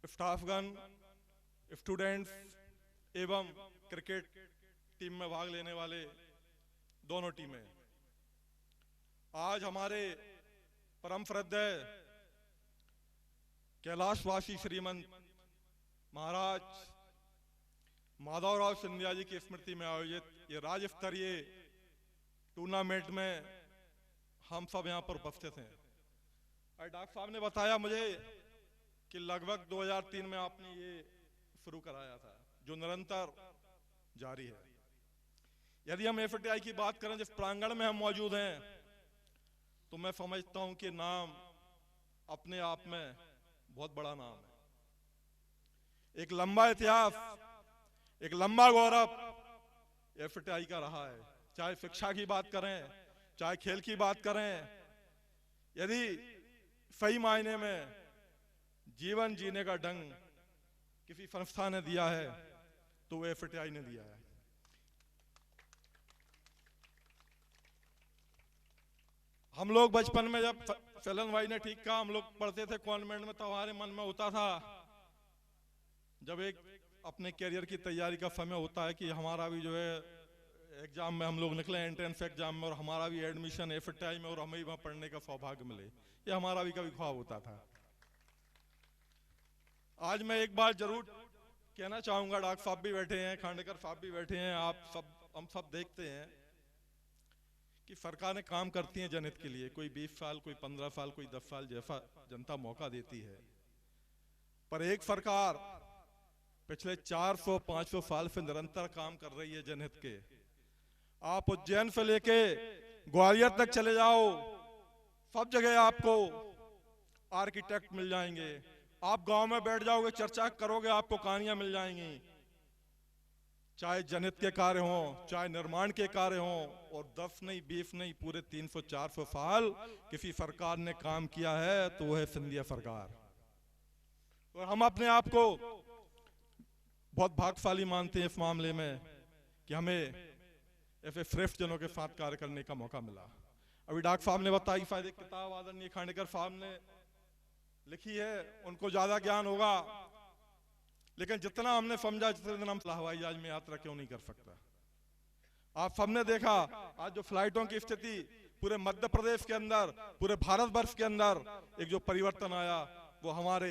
Speaker 7: स्टाफगण, स्टूडेंट्स एवं क्रिकेट टीम में भाग लेने वाले दोनों टीमें, आज हमारे परम श्रद्धेय कैलाशवासी श्रीमंत महाराज माधवराव सिंधिया जी की स्मृति में आयोजित ये राज्य स्तरीय टूर्नामेंट में हम सब यहाँ पर उपस्थित हैं। और डॉक्टर साहब ने बताया मुझे कि लगभग 2003 में आपने ये शुरू कराया था, जो निरंतर जारी है। यदि हम एफटीआई की बात करें जिस प्रांगण में हम मौजूद हैं, तो मैं समझता हूं कि नाम अपने आप में बहुत बड़ा नाम है। एक लंबा इतिहास, एक लंबा गौरव एफटीआई का रहा है। चाहे शिक्षा की बात करें, चाहे खेल की बात करें, यदि सही मायने में जीवन जीने का ढंग किसी संस्था ने दिया है तो वो एफटीआई ने दिया है। हम लोग बचपन में, जब फैलन भाई ने ठीक कहा, हम लोग पढ़ते थे कॉन्वेंट में, तो हमारे मन में होता था, जब एक अपने करियर की तैयारी का समय होता है कि हमारा भी जो है एग्जाम में हम लोग निकले, एंट्रेंस एग्जाम में, और हमारा भी एडमिशन एफटीआई में और हमें भी वहां पढ़ने का सौभाग्य मिले। ये हमारा भी कभी ख्वाब होता था। आज मैं एक बात जरूर कहना चाहूंगा, डॉक्टर साहब भी बैठे हैं, खांडेकर साहब भी बैठे हैं, आप सब, हम सब देखते हैं कि सरकारें काम करती हैं जनहित के लिए। कोई 20 साल, कोई 15 साल, कोई 10 साल, जैसा जनता मौका देती है। पर एक सरकार पिछले 400-500 साल से निरंतर काम कर रही है जनहित के। आप उज्जैन से लेके ग्वालियर तक चले जाओ, सब जगह आपको आर्किटेक्ट मिल जाएंगे। आप गांव में बैठ जाओगे, चर्चा करोगे, आपको कहानियां मिल जाएंगी। चाहे जनहित के कार्य हों, चाहे निर्माण के कार्य हों, और 10 नहीं, 20 नहीं, पूरे 300-400 साल किसी सरकार ने काम किया है तो वह है सिंधिया सरकार। और हम अपने आप को बहुत भाग्यशाली मानते हैं इस मामले में कि हमें ऐसे श्रेष्ठ जनों के साथ कार्य करने का मौका मिला। अभी डॉक्टर साहब ने बताई, शायद एक किताब आदरणीय खांडेकर साहब ने लिखी है, उनको ज्यादा ज्ञान होगा, लेकिन जितना हमने समझा, जितने दिन हम हवाई जहाज में यात्रा क्यों नहीं कर सकता। आप सबने देखा आज जो फ्लाइटों की स्थिति पूरे मध्य प्रदेश के अंदर, पूरे भारतवर्ष के अंदर एक जो परिवर्तन आया, वो हमारे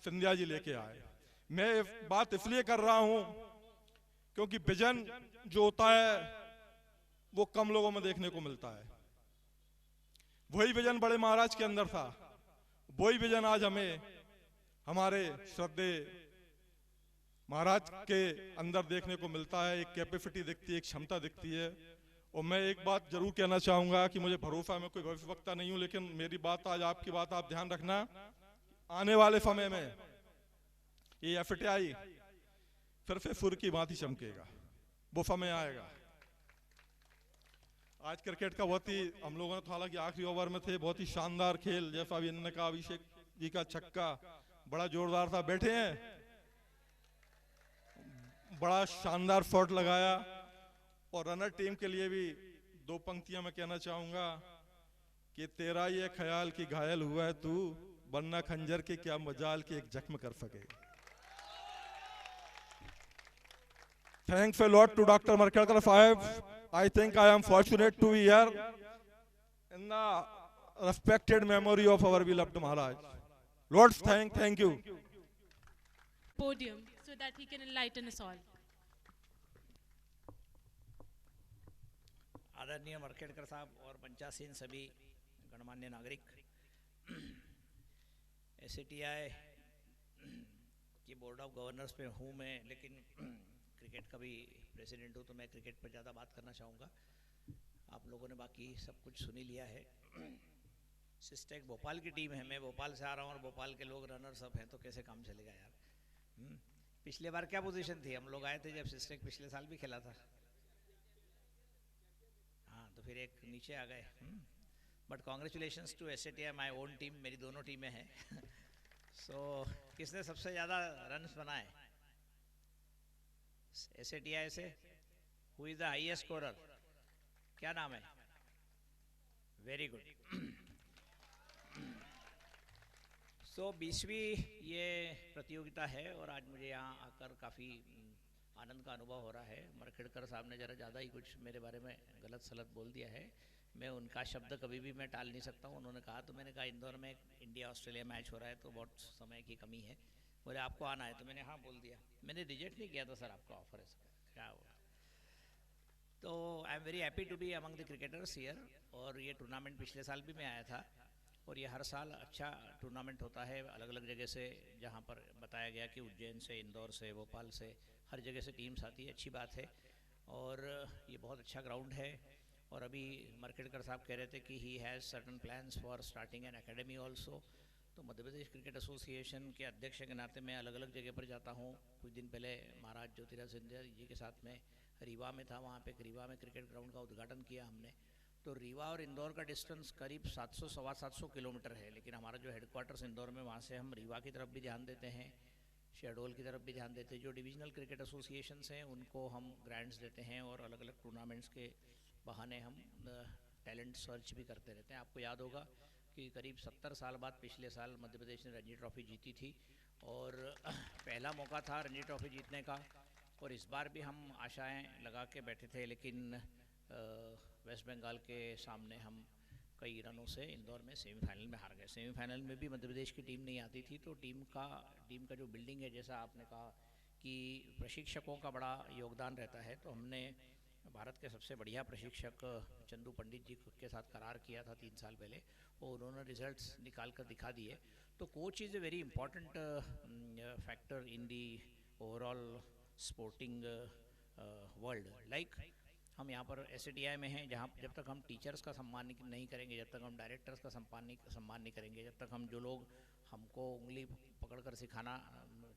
Speaker 7: सिंधिया जी लेके आए। मैं बात इसलिए कर रहा हूं क्योंकि विजन जो होता है वो कम लोगों में देखने को मिलता है। वही विजन बड़े महाराज के अंदर था, वही विजन आज हमें हमारे श्रद्धेय महाराज के अंदर देखने को मिलता है। एक कैपेसिटी दिखती है, एक क्षमता दिखती है। और मैं एक बात जरूर कहना चाहूंगा कि मुझे भरोसा है, मैं कोई भविष्यवक्ता नहीं हूं, लेकिन मेरी बात आज आपकी बात आप ध्यान रखना, आने वाले समय में ये एफटीआई फिर से सूर्य की भांति चमकेगा, वो समय आएगा। आज क्रिकेट का बहुत ही, हम लोगों ने तो हालांकि आखिरी ओवर में थे, बहुत ही शानदार खेल, जैसा अभी इन्होंने कहा, अभिषेक जी का छक्का बड़ा जोरदार था। बैठे हैं, बड़ा शानदार शॉट लगाया। और रनर टीम के लिए भी 2 पंक्तियां मैं कहना चाहूंगा कि तेरा ये ख्याल कि घायल हुआ है तू, वरना खंजर के क्या मजाल के एक जख्म कर सके। Thanks a lot to Dr. Markelkar Sahib. I think I am fortunate to be here in the respected memory of our beloved Maharaj. Lord's thank you.
Speaker 1: Podium so that he can enlighten us all.
Speaker 8: आदरणीय मरखेड़कर साहब और पंचासीन सभी गणमान्य नागरिक, SATI की board of governors पे हूँ मैं, लेकिन क्रिकेट का भी प्रेसिडेंट हूँ, तो मैं क्रिकेट पर ज़्यादा बात करना चाहूँगा। आप लोगों ने बाकी सब कुछ सुन ही लिया है। सिस्टेक भोपाल की टीम है, मैं भोपाल से आ रहा हूँ और भोपाल के लोग रनर्स अप हैं, तो कैसे काम चलेगा यार। पिछले बार क्या पोजीशन थी, हम लोग आए थे जब सिस्टेक पिछले साल भी खेला था। हाँ, तो फिर एक नीचे आ गए। But congratulations to SATI, my own team, मेरी दोनों टीमें हैं। सो किसने सबसे ज़्यादा रन्स बनाए एसएटीआई से? Who is the highest scorer? क्या नाम है? Very good. सो 20वीं ये प्रतियोगिता है और आज मुझे यहाँ आकर काफ़ी आनंद का अनुभव हो रहा है। मरखेड़कर साहब ने ज़रा ज़्यादा ही कुछ मेरे बारे में गलत सलत बोल दिया है, मैं उनका शब्द कभी भी मैं टाल नहीं सकता हूँ। उन्होंने कहा तो मैंने कहा इंदौर में इंडिया ऑस्ट्रेलिया मैच हो रहा है तो बहुत समय की कमी है, बोले आपको आना है, तो मैंने हाँ बोल दिया। मैंने रिजेक्ट नहीं किया था सर आपका ऑफर, है क्या हुआ। तो I am very happy to be among the cricketers here. और ये टूर्नामेंट पिछले साल भी मैं आया था, और ये हर साल अच्छा टूर्नामेंट होता है अलग अलग जगह से, जहाँ पर बताया गया कि उज्जैन से, इंदौर से, भोपाल से, हर जगह से टीम्स आती है, अच्छी बात है। और ये बहुत अच्छा ग्राउंड है। और अभी मार्केटकर साहब कह रहे थे कि he has certain plans for starting N academy also. तो मध्य प्रदेश क्रिकेट एसोसिएशन के अध्यक्ष के नाते मैं अलग अलग जगह पर जाता हूँ। कुछ दिन पहले महाराज ज्योतिराज सिंधिया जी के साथ में रीवा में था, वहाँ पे रीवा में क्रिकेट ग्राउंड का उद्घाटन किया हमने। तो रीवा और इंदौर का डिस्टेंस करीब 700 सवा 700 किलोमीटर है, लेकिन हमारा जो हेडक्वार्टर्स इंदौर में, वहाँ से हम रीवा की तरफ भी ध्यान देते हैं, शहडोल की तरफ भी ध्यान देते हैं। जो डिविजनल क्रिकेट एसोसिएशंस हैं उनको हम ग्रांट्स देते हैं, और अलग अलग टूर्नामेंट्स के बहाने हम टैलेंट सर्च भी करते रहते हैं। आपको याद होगा कि करीब 70 साल बाद पिछले साल मध्य प्रदेश ने रणजी ट्रॉफी जीती थी, और पहला मौका था रणजी ट्रॉफी जीतने का। और इस बार भी हम आशाएं लगा के बैठे थे, लेकिन वेस्ट बंगाल के सामने हम कई रनों से इंदौर में सेमीफाइनल में हार गए। सेमीफाइनल में भी मध्य प्रदेश की टीम नहीं आती थी। तो टीम का जो बिल्डिंग है, जैसा आपने कहा कि प्रशिक्षकों का बड़ा योगदान रहता है, तो हमने भारत के सबसे बढ़िया प्रशिक्षक चंदू पंडित जी के साथ करार किया था 3 साल पहले, और उन्होंने रिजल्ट्स निकाल कर दिखा दिए। तो coach is a very important factor in the overall sporting world. Like हम यहाँ पर SATI में हैं, जहाँ जब तक हम टीचर्स का सम्मान नहीं करेंगे, जब तक हम डायरेक्टर्स का सम्मान नहीं करेंगे, जब तक हम जो लोग हमको उंगली पकड़कर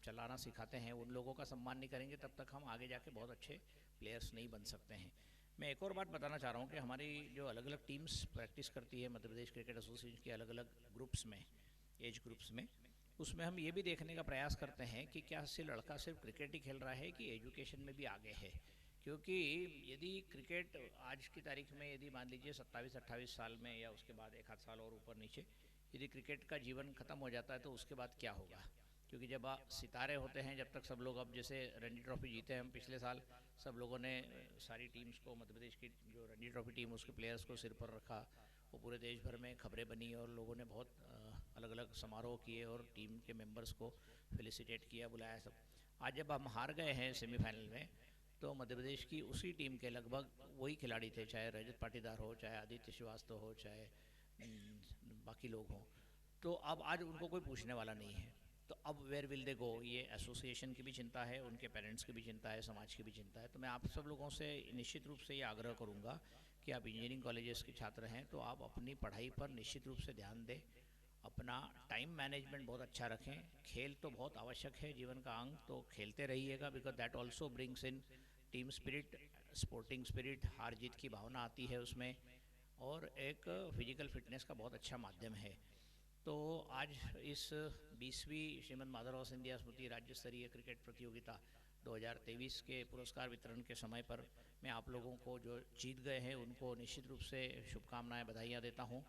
Speaker 8: चलाना सिखाते हैं उन लोगों का सम्मान नहीं करेंगे, तब तक हम आगे जाके बहुत अच्छे प्लेयर्स नहीं बन सकते हैं। मैं एक और बात बताना चाह रहा हूँ कि हमारी जो अलग अलग टीम्स प्रैक्टिस करती है मध्य प्रदेश क्रिकेट एसोसिएशन के अलग अलग ग्रुप्स में, एज ग्रुप्स में, उसमें हम ये भी देखने का प्रयास करते हैं कि क्या लड़का सिर्फ क्रिकेट ही खेल रहा है कि एजुकेशन में भी आगे है। क्योंकि यदि क्रिकेट आज की तारीख में, यदि मान लीजिए 27-28 साल में, या उसके बाद एक आध साल और ऊपर नीचे, यदि क्रिकेट का जीवन ख़त्म हो जाता है तो उसके बाद क्या होगा। क्योंकि जब सितारे होते हैं, जब तक सब लोग, अब जैसे रणजी ट्रॉफी जीते हम पिछले साल, सब लोगों ने सारी टीम्स को, मध्य प्रदेश की जो रणजी ट्रॉफी टीम उसके प्लेयर्स को सिर पर रखा, वो पूरे देश भर में खबरें बनी, और लोगों ने बहुत अलग अलग समारोह किए और टीम के मेंबर्स को फेलिसिटेट किया, बुलाया सब। आज जब हम हार गए हैं सेमीफाइनल में, तो मध्य प्रदेश की उसी टीम के लगभग वही खिलाड़ी थे, चाहे रजत पाटीदार हो, चाहे आदित्य श्रीवास्तव हो, चाहे बाकी लोग हों। तो अब आज उनको कोई पूछने वाला नहीं है। तो अब वेयर विल दे गो, ये एसोसिएशन की भी चिंता है, उनके पेरेंट्स की भी चिंता है, समाज की भी चिंता है। तो मैं आप सब लोगों से निश्चित रूप से ये आग्रह करूँगा कि आप इंजीनियरिंग कॉलेजेस के छात्र हैं, तो आप अपनी पढ़ाई पर निश्चित रूप से ध्यान दें, अपना टाइम मैनेजमेंट बहुत अच्छा रखें। खेल तो बहुत आवश्यक है, जीवन का अंग, तो खेलते रहिएगा, because that also brings in team spirit, sporting spirit, हार जीत की भावना आती है उसमें, और एक फिजिकल फिटनेस का बहुत अच्छा माध्यम है। तो आज इस 20वीं श्रीमंत माधवराव सिंधिया स्मृति राज्य स्तरीय क्रिकेट प्रतियोगिता 2023 के पुरस्कार वितरण के समय पर मैं आप लोगों को जो जीत गए हैं उनको निश्चित रूप से शुभकामनाएं, बधाइयाँ देता हूँ।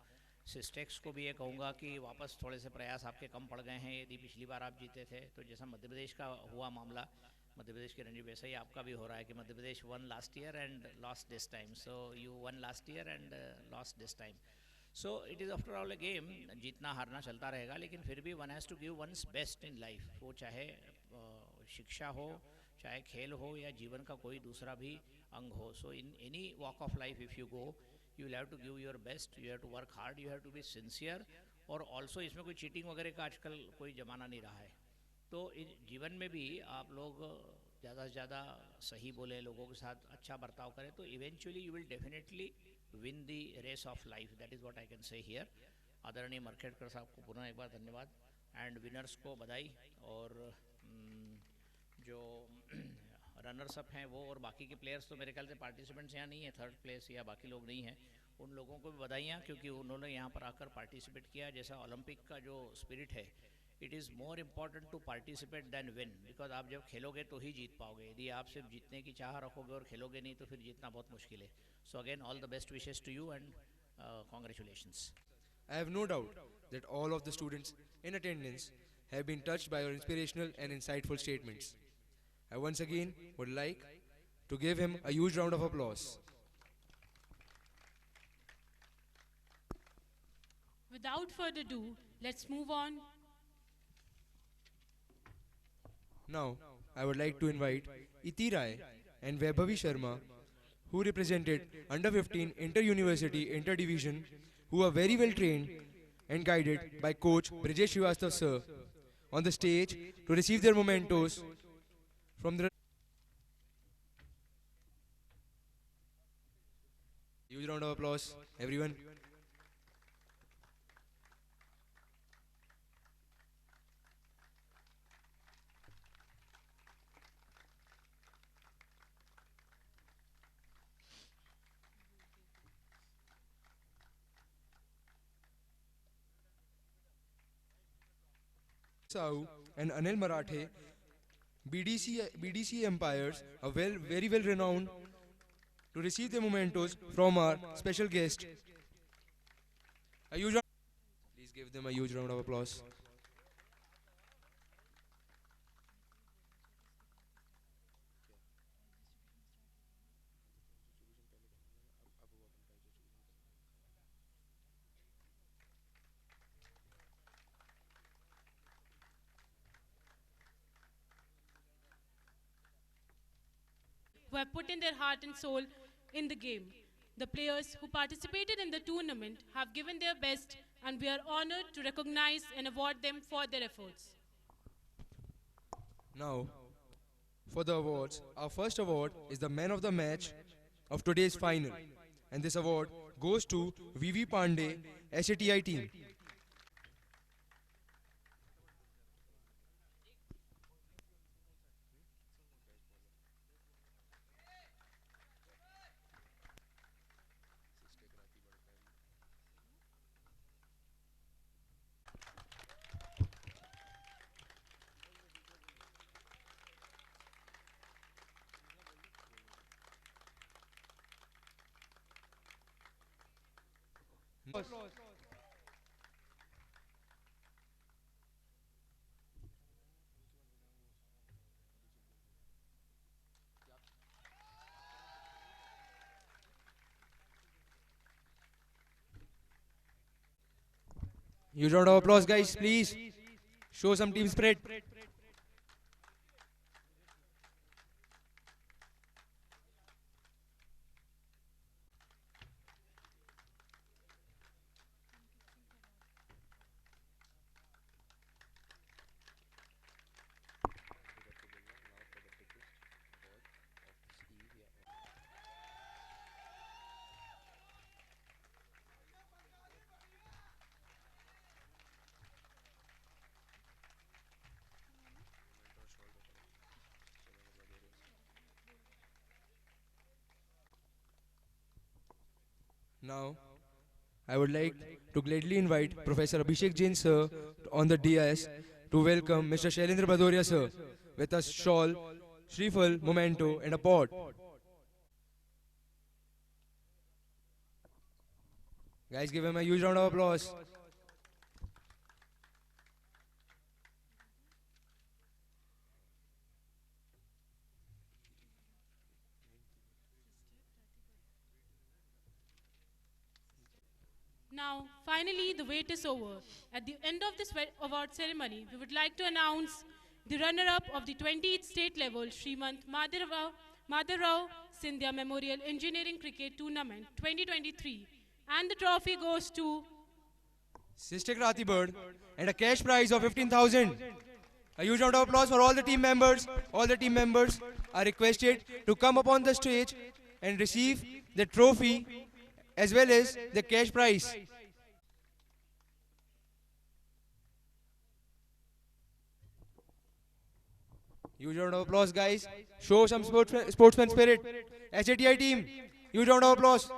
Speaker 8: सिस्टेक्स को भी ये कहूँगा कि वापस थोड़े से प्रयास आपके कम पड़ गए हैं। यदि पिछली बार आप जीते थे, तो जैसा मध्य प्रदेश का हुआ मामला, मध्य प्रदेश के रणजी, वैसा ही आपका भी हो रहा है कि Madhya Pradesh won last year and lost this time, so you won last year and lost this time. So it is after all a game, जीतना हारना चलता रहेगा, लेकिन फिर भी one has to give one's best in life. वो चाहे शिक्षा हो, चाहे खेल हो, या जीवन का कोई दूसरा भी अंग हो। So in any walk of life if you go, you will have to give your best, you have to work hard, you have to be sincere. और ऑल्सो इसमें कोई चीटिंग वगैरह का आजकल कोई ज़माना नहीं रहा है। तो जीवन में भी आप लोग ज़्यादा से ज़्यादा सही बोले, लोगों के साथ अच्छा बर्ताव करें, तो eventually you will definitely win the race of life. That is what I can say here. आदरणीय मार्केटकर साहब को पुनः एक बार धन्यवाद, एंड विनर्स को बधाई, और जो रनर्स अप हैं वो और बाकी के प्लेयर्स, तो मेरे ख्याल से पार्टिसिपेंट्स यहाँ नहीं है, थर्ड प्लेस या बाकी लोग नहीं हैं, उन लोगों को भी बधाइयाँ, क्योंकि उन्होंने यहाँ पर आकर पार्टिसिपेट किया। जैसा ओलंपिक का जो स्पिरिट है, it is more important to participate than win, because आप जब खेलोगे तो ही जीत पाओगे। यदि आप सिर्फ जीतने की चाह रखोगे और खेलोगे नहीं, तो फिर जीतना बहुत मुश्किल है। So again all the best wishes to you and congratulations.
Speaker 2: I have no doubt that all of the students in attendance have been touched by your inspirational and insightful statements. I once again would like to give him a huge round of applause.
Speaker 1: Without further ado, let's move on
Speaker 2: Now, I would like to invite Iti Rai and Vaibhavi Sharma, who represented Under 15 Inter-University Inter-Division, who are very well trained and guided by Coach Brijesh Srivastav sir, on the stage to receive their mementos from the... Huge round of applause, everyone. Sau and Anil Marathe, BDC Empires, are very well renowned to receive the mementos from our special guest. A huge round. Please give them a huge round of applause.
Speaker 1: Who have put in their heart and soul in the game. The players who participated in the tournament have given their best, and we are honored to recognize and award them for their efforts.
Speaker 2: Now, for the awards, our first award is the man of the match of today's final. And this award goes to VV Pandey, SATI team. Huge round of applause, guys, please. Show some team spirit. Now, I would like to gladly invite Professor Abhishek Jain sir on the dais to welcome Mr. Shailendra Bhadoria sir with a shawl, Shrifal, memento and a pot. Guys, give him a huge round of applause.
Speaker 1: Now, finally, the wait is over. At the end of this award ceremony, we would like to announce the runner-up of the 20th state level Srimant Madhavrao Scindia Memorial Engineering Cricket Tournament 2023. And the trophy goes to
Speaker 2: Sister Krati Bird and a cash prize of 15,000. A huge round of applause for all the team members. All the team members are requested to come upon the stage and receive the trophy as well as the cash prize. Huge round of applause, guys. Show some sportsman spirit. SATI team, huge round of applause.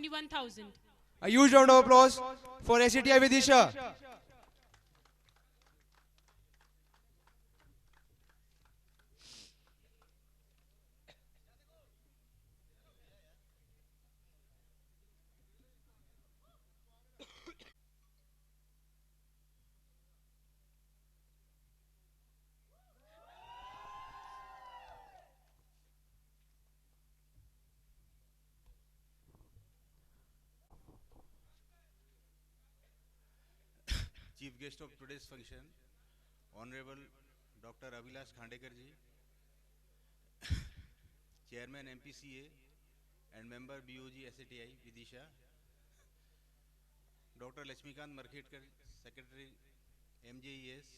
Speaker 1: $21,000.
Speaker 2: A huge round of applause for SATI Vidisha.
Speaker 9: Chief guest of today's function, Honorable Dr. Abhilash Khandekar ji, Chairman MPCA and Member BOG SATI Vidisha, Dr. Lakshmikant Markhetkar, Secretary MJES,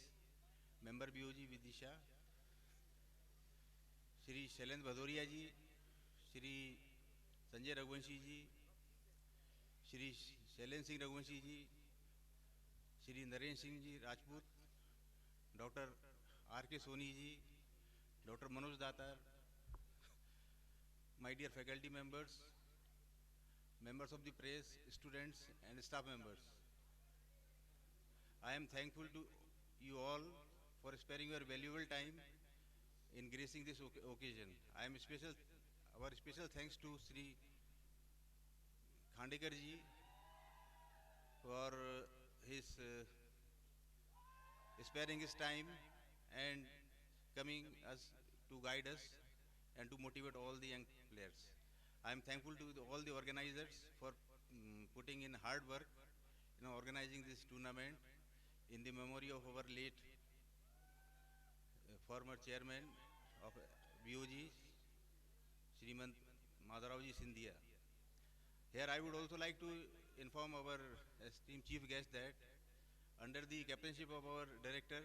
Speaker 9: Member BOG Vidisha, Shri Shailendra Bhadoria ji, Shri Sanjay Raghuvanshi ji, Shri Shailendra Singh Raghuvanshi ji, Shri Narendra Singh ji Rajput, Dr. R.K. Soni ji, Dr. Manoj Datar, my dear faculty members, members of the press, students and staff members. I am thankful to you all for sparing your valuable time in gracing this occasion. Our special thanks to Sri Khandekar ji for his sparing his time and coming us to guide us and to motivate all the young players. I am thankful to all the organizers for putting in hard work in organizing this tournament in the memory of our late former chairman of BOG, Srimant Madharavji Sindhia. Here I would also like to inform our esteemed chief guest that under the captainship of our director,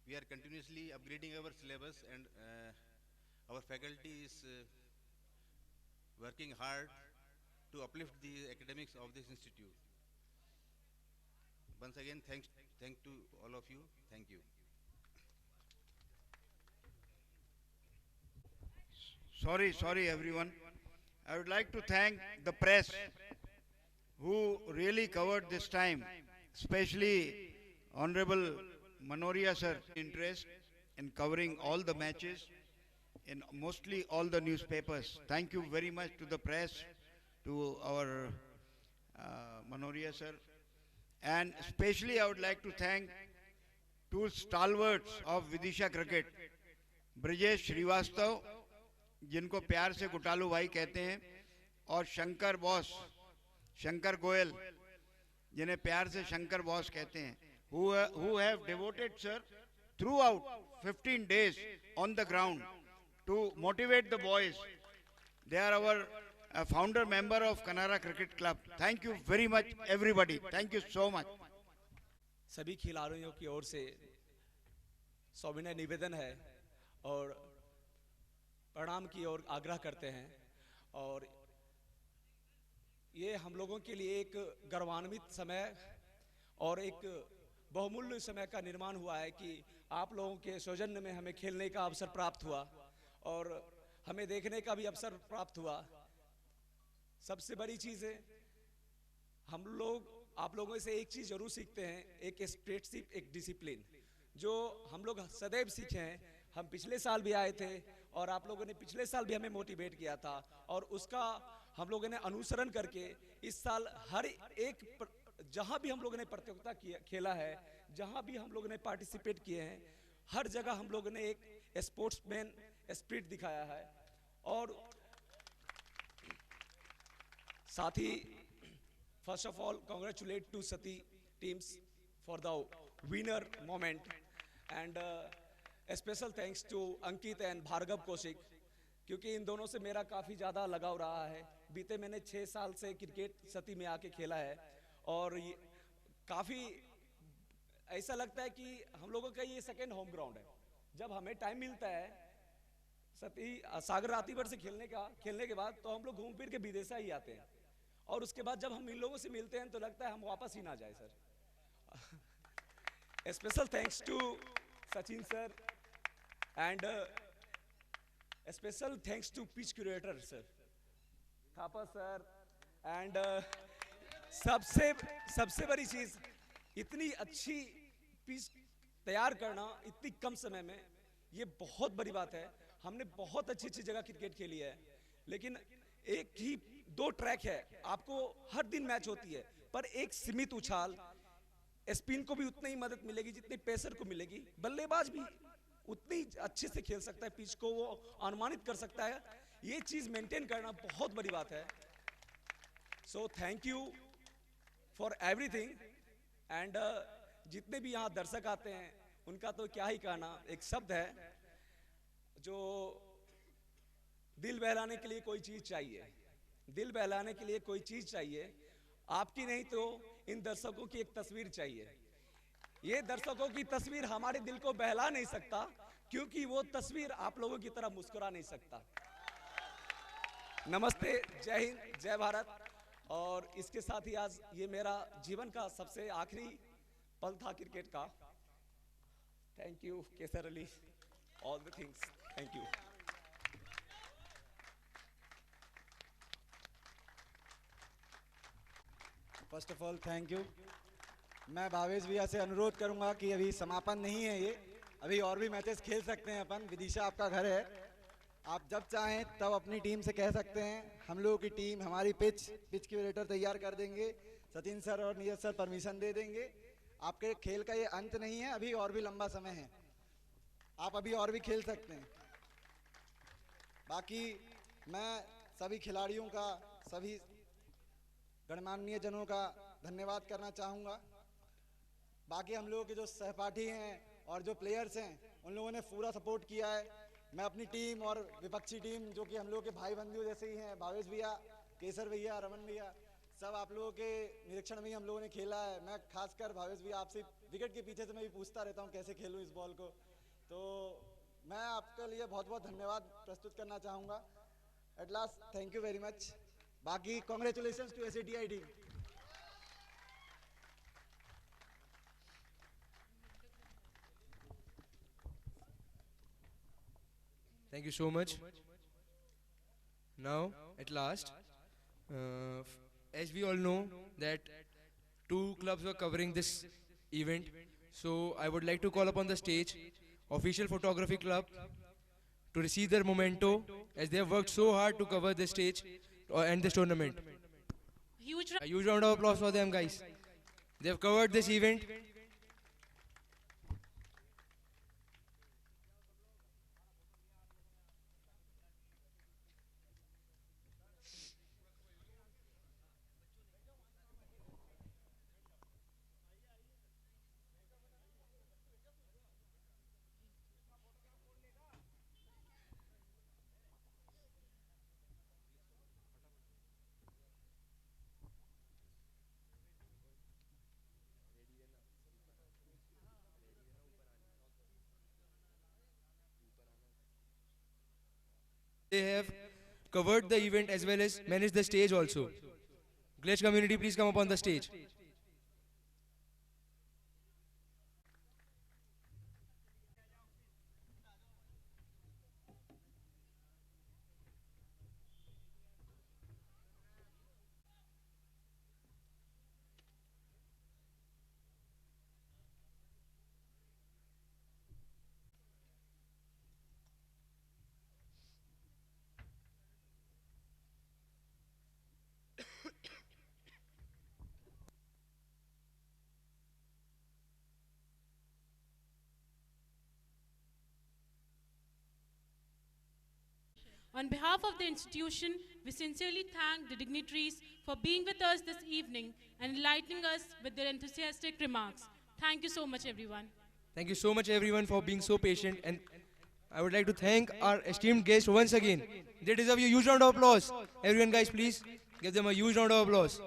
Speaker 9: we are continuously upgrading our syllabus and our faculty is working hard to uplift the academics of this institute. Once again, thank to all of you. Thank you.
Speaker 4: Sorry everyone. I would like to thank the press who really covered this time, especially Honorable Manoria sir, interest in covering all the matches in mostly all the newspapers. Thank you very much to the press, to our Manoria sir, and especially I would like to thank two stalwarts of Vidisha cricket, Brijesh Srivastav, जिनको प्यार से गुटालू भाई कहते हैं, और Shankar boss, Shankar Goyal, जिन्हें प्यार से शंकर बॉस कहते हैं, who have devoted sir throughout 15 days on the ground to motivate the boys. They are our founder member of Kanara Cricket Club. Thank you very much everybody. Thank you so much.
Speaker 10: सभी खिलाड़ियों की ओर से सविनय निवेदन है और प्रणाम की ओर आग्रह करते हैं, और ये हम लोगों के लिए एक गौरवान्वित समय और एक बहुमूल्य समय का निर्माण हुआ है कि आप लोगों के सौजन्य में हमें खेलने का अवसर प्राप्त हुआ और हमें देखने का भी अवसर प्राप्त हुआ। सबसे बड़ी चीज़ है, हम लोग आप लोगों से एक चीज़ जरूर सीखते हैं, एक स्पिरिटशिप, एक डिसिप्लिन, जो हम लोग सदैव सीखे हैं। हम पिछले साल भी आए थे और आप लोगों ने पिछले साल भी हमें मोटिवेट किया था, और उसका हम लोगों ने अनुसरण करके इस साल हर एक जहां भी हम लोगों ने प्रतियोगिता खेला है, जहां भी हम लोगों ने पार्टिसिपेट किए हैं, हर जगह हम लोगों ने एक स्पोर्ट्समैन स्पिरिट दिखाया है। और साथ ही first of all congratulate to SATI teams for the winner moment, and special thanks to Ankit and Bhargav Kaushik, क्योंकि इन दोनों से मेरा काफ़ी ज़्यादा लगाव रहा है। बीते मैंने 6 साल से क्रिकेट सती में आके खेला है और काफ़ी ऐसा लगता है कि हम लोगों का ये सेकेंड होम ग्राउंड है। जब हमें टाइम मिलता है सती सागर रातीवर से खेलने के बाद, तो हम लोग घूम फिर के विदेशा ही आते हैं, और उसके बाद जब हम इन लोगों से मिलते हैं तो लगता है हम वापस ही ना जाए sir. Special thanks to Sachin sir and a special thanks to pitch curator sir Thapa sir and सबसे सबसे बड़ी चीज, इतनी अच्छी पिच तैयार करना इतनी कम समय में, ये बहुत बड़ी बात है। हमने बहुत अच्छी अच्छी जगह क्रिकेट खेली है, लेकिन एक ही 2 ट्रैक है, आपको हर दिन मैच होती है, पर एक सीमित उछाल, स्पिन को भी उतनी ही मदद मिलेगी जितनी पेसर को मिलेगी, बल्लेबाज भी उतनी अच्छे से खेल सकता है, पिच को वो अनुमानित कर सकता है। ये चीज मेंटेन करना बहुत बड़ी बात है। So thank you for everything. And जितने भी यहाँ दर्शक आते हैं उनका तो क्या ही कहना, एक शब्द है जो दिल बहलाने के लिए कोई चीज चाहिए, दिल बहलाने के लिए कोई चीज चाहिए, आपकी नहीं तो इन दर्शकों की एक तस्वीर चाहिए। ये दर्शकों की तस्वीर हमारे दिल को बहला नहीं सकता, क्योंकि वो तस्वीर आप लोगों की तरह मुस्कुरा नहीं सकता। नमस्ते, जय हिंद, जय भारत। और इसके साथ ही आज ये मेरा जीवन का सबसे आखिरी पल था क्रिकेट का। Thank you Kesar Ali, all the things, thank you.
Speaker 11: First of all thank you. मैं भावेश भैया से अनुरोध करूंगा कि अभी समापन नहीं है, ये अभी और भी मैचेस खेल सकते हैं अपन। विदिशा आपका घर है, आप जब चाहें तब अपनी टीम से कह सकते हैं। हम लोगों की टीम हमारी पिच क्यूरेटर तैयार कर देंगे, सचिन सर और नीरज सर परमिशन दे देंगे। आपके खेल का ये अंत नहीं है, अभी और भी लंबा समय है, आप अभी और भी खेल सकते हैं। बाकी मैं सभी खिलाड़ियों का, सभी गणमान्य जनों का धन्यवाद करना चाहूँगा। बाकी हम लोगों के जो सहपाठी हैं और जो प्लेयर्स हैं, उन लोगों ने पूरा सपोर्ट किया है। मैं अपनी टीम और विपक्षी टीम, जो कि हम लोगों के भाई बंधु जैसे ही हैं, भावेश भैया, केसर भैया, रमन भैया, सब आप लोगों के निरीक्षण में ही हम लोगों ने खेला है। मैं खासकर भावेश भैया आपसे विकेट के पीछे से मैं भी पूछता रहता हूँ कैसे खेलूँ इस बॉल को, तो मैं आपके लिए बहुत बहुत धन्यवाद प्रस्तुत करना चाहूँगा। At last thank you very much. बाकी congratulations to SATI team.
Speaker 2: Thank you so much. Now, at last, as we all know that 2 clubs were covering this event, so I would like to call upon the stage Official Photography Club to receive their memento, as they have worked so hard to cover this stage and this tournament. A huge round of applause for them, guys. They have covered this event. They have covered the event as well as managed the stage also. Glitch community, please come up on the stage.
Speaker 1: On behalf of the institution, we sincerely thank the dignitaries for being with us this evening and enlightening us with their enthusiastic remarks. Thank you so much, everyone.
Speaker 2: Thank you so much, everyone, for being so patient. And I would like to thank our esteemed guests once again. They deserve a huge round of applause. Everyone, guys, please give them a huge round of applause.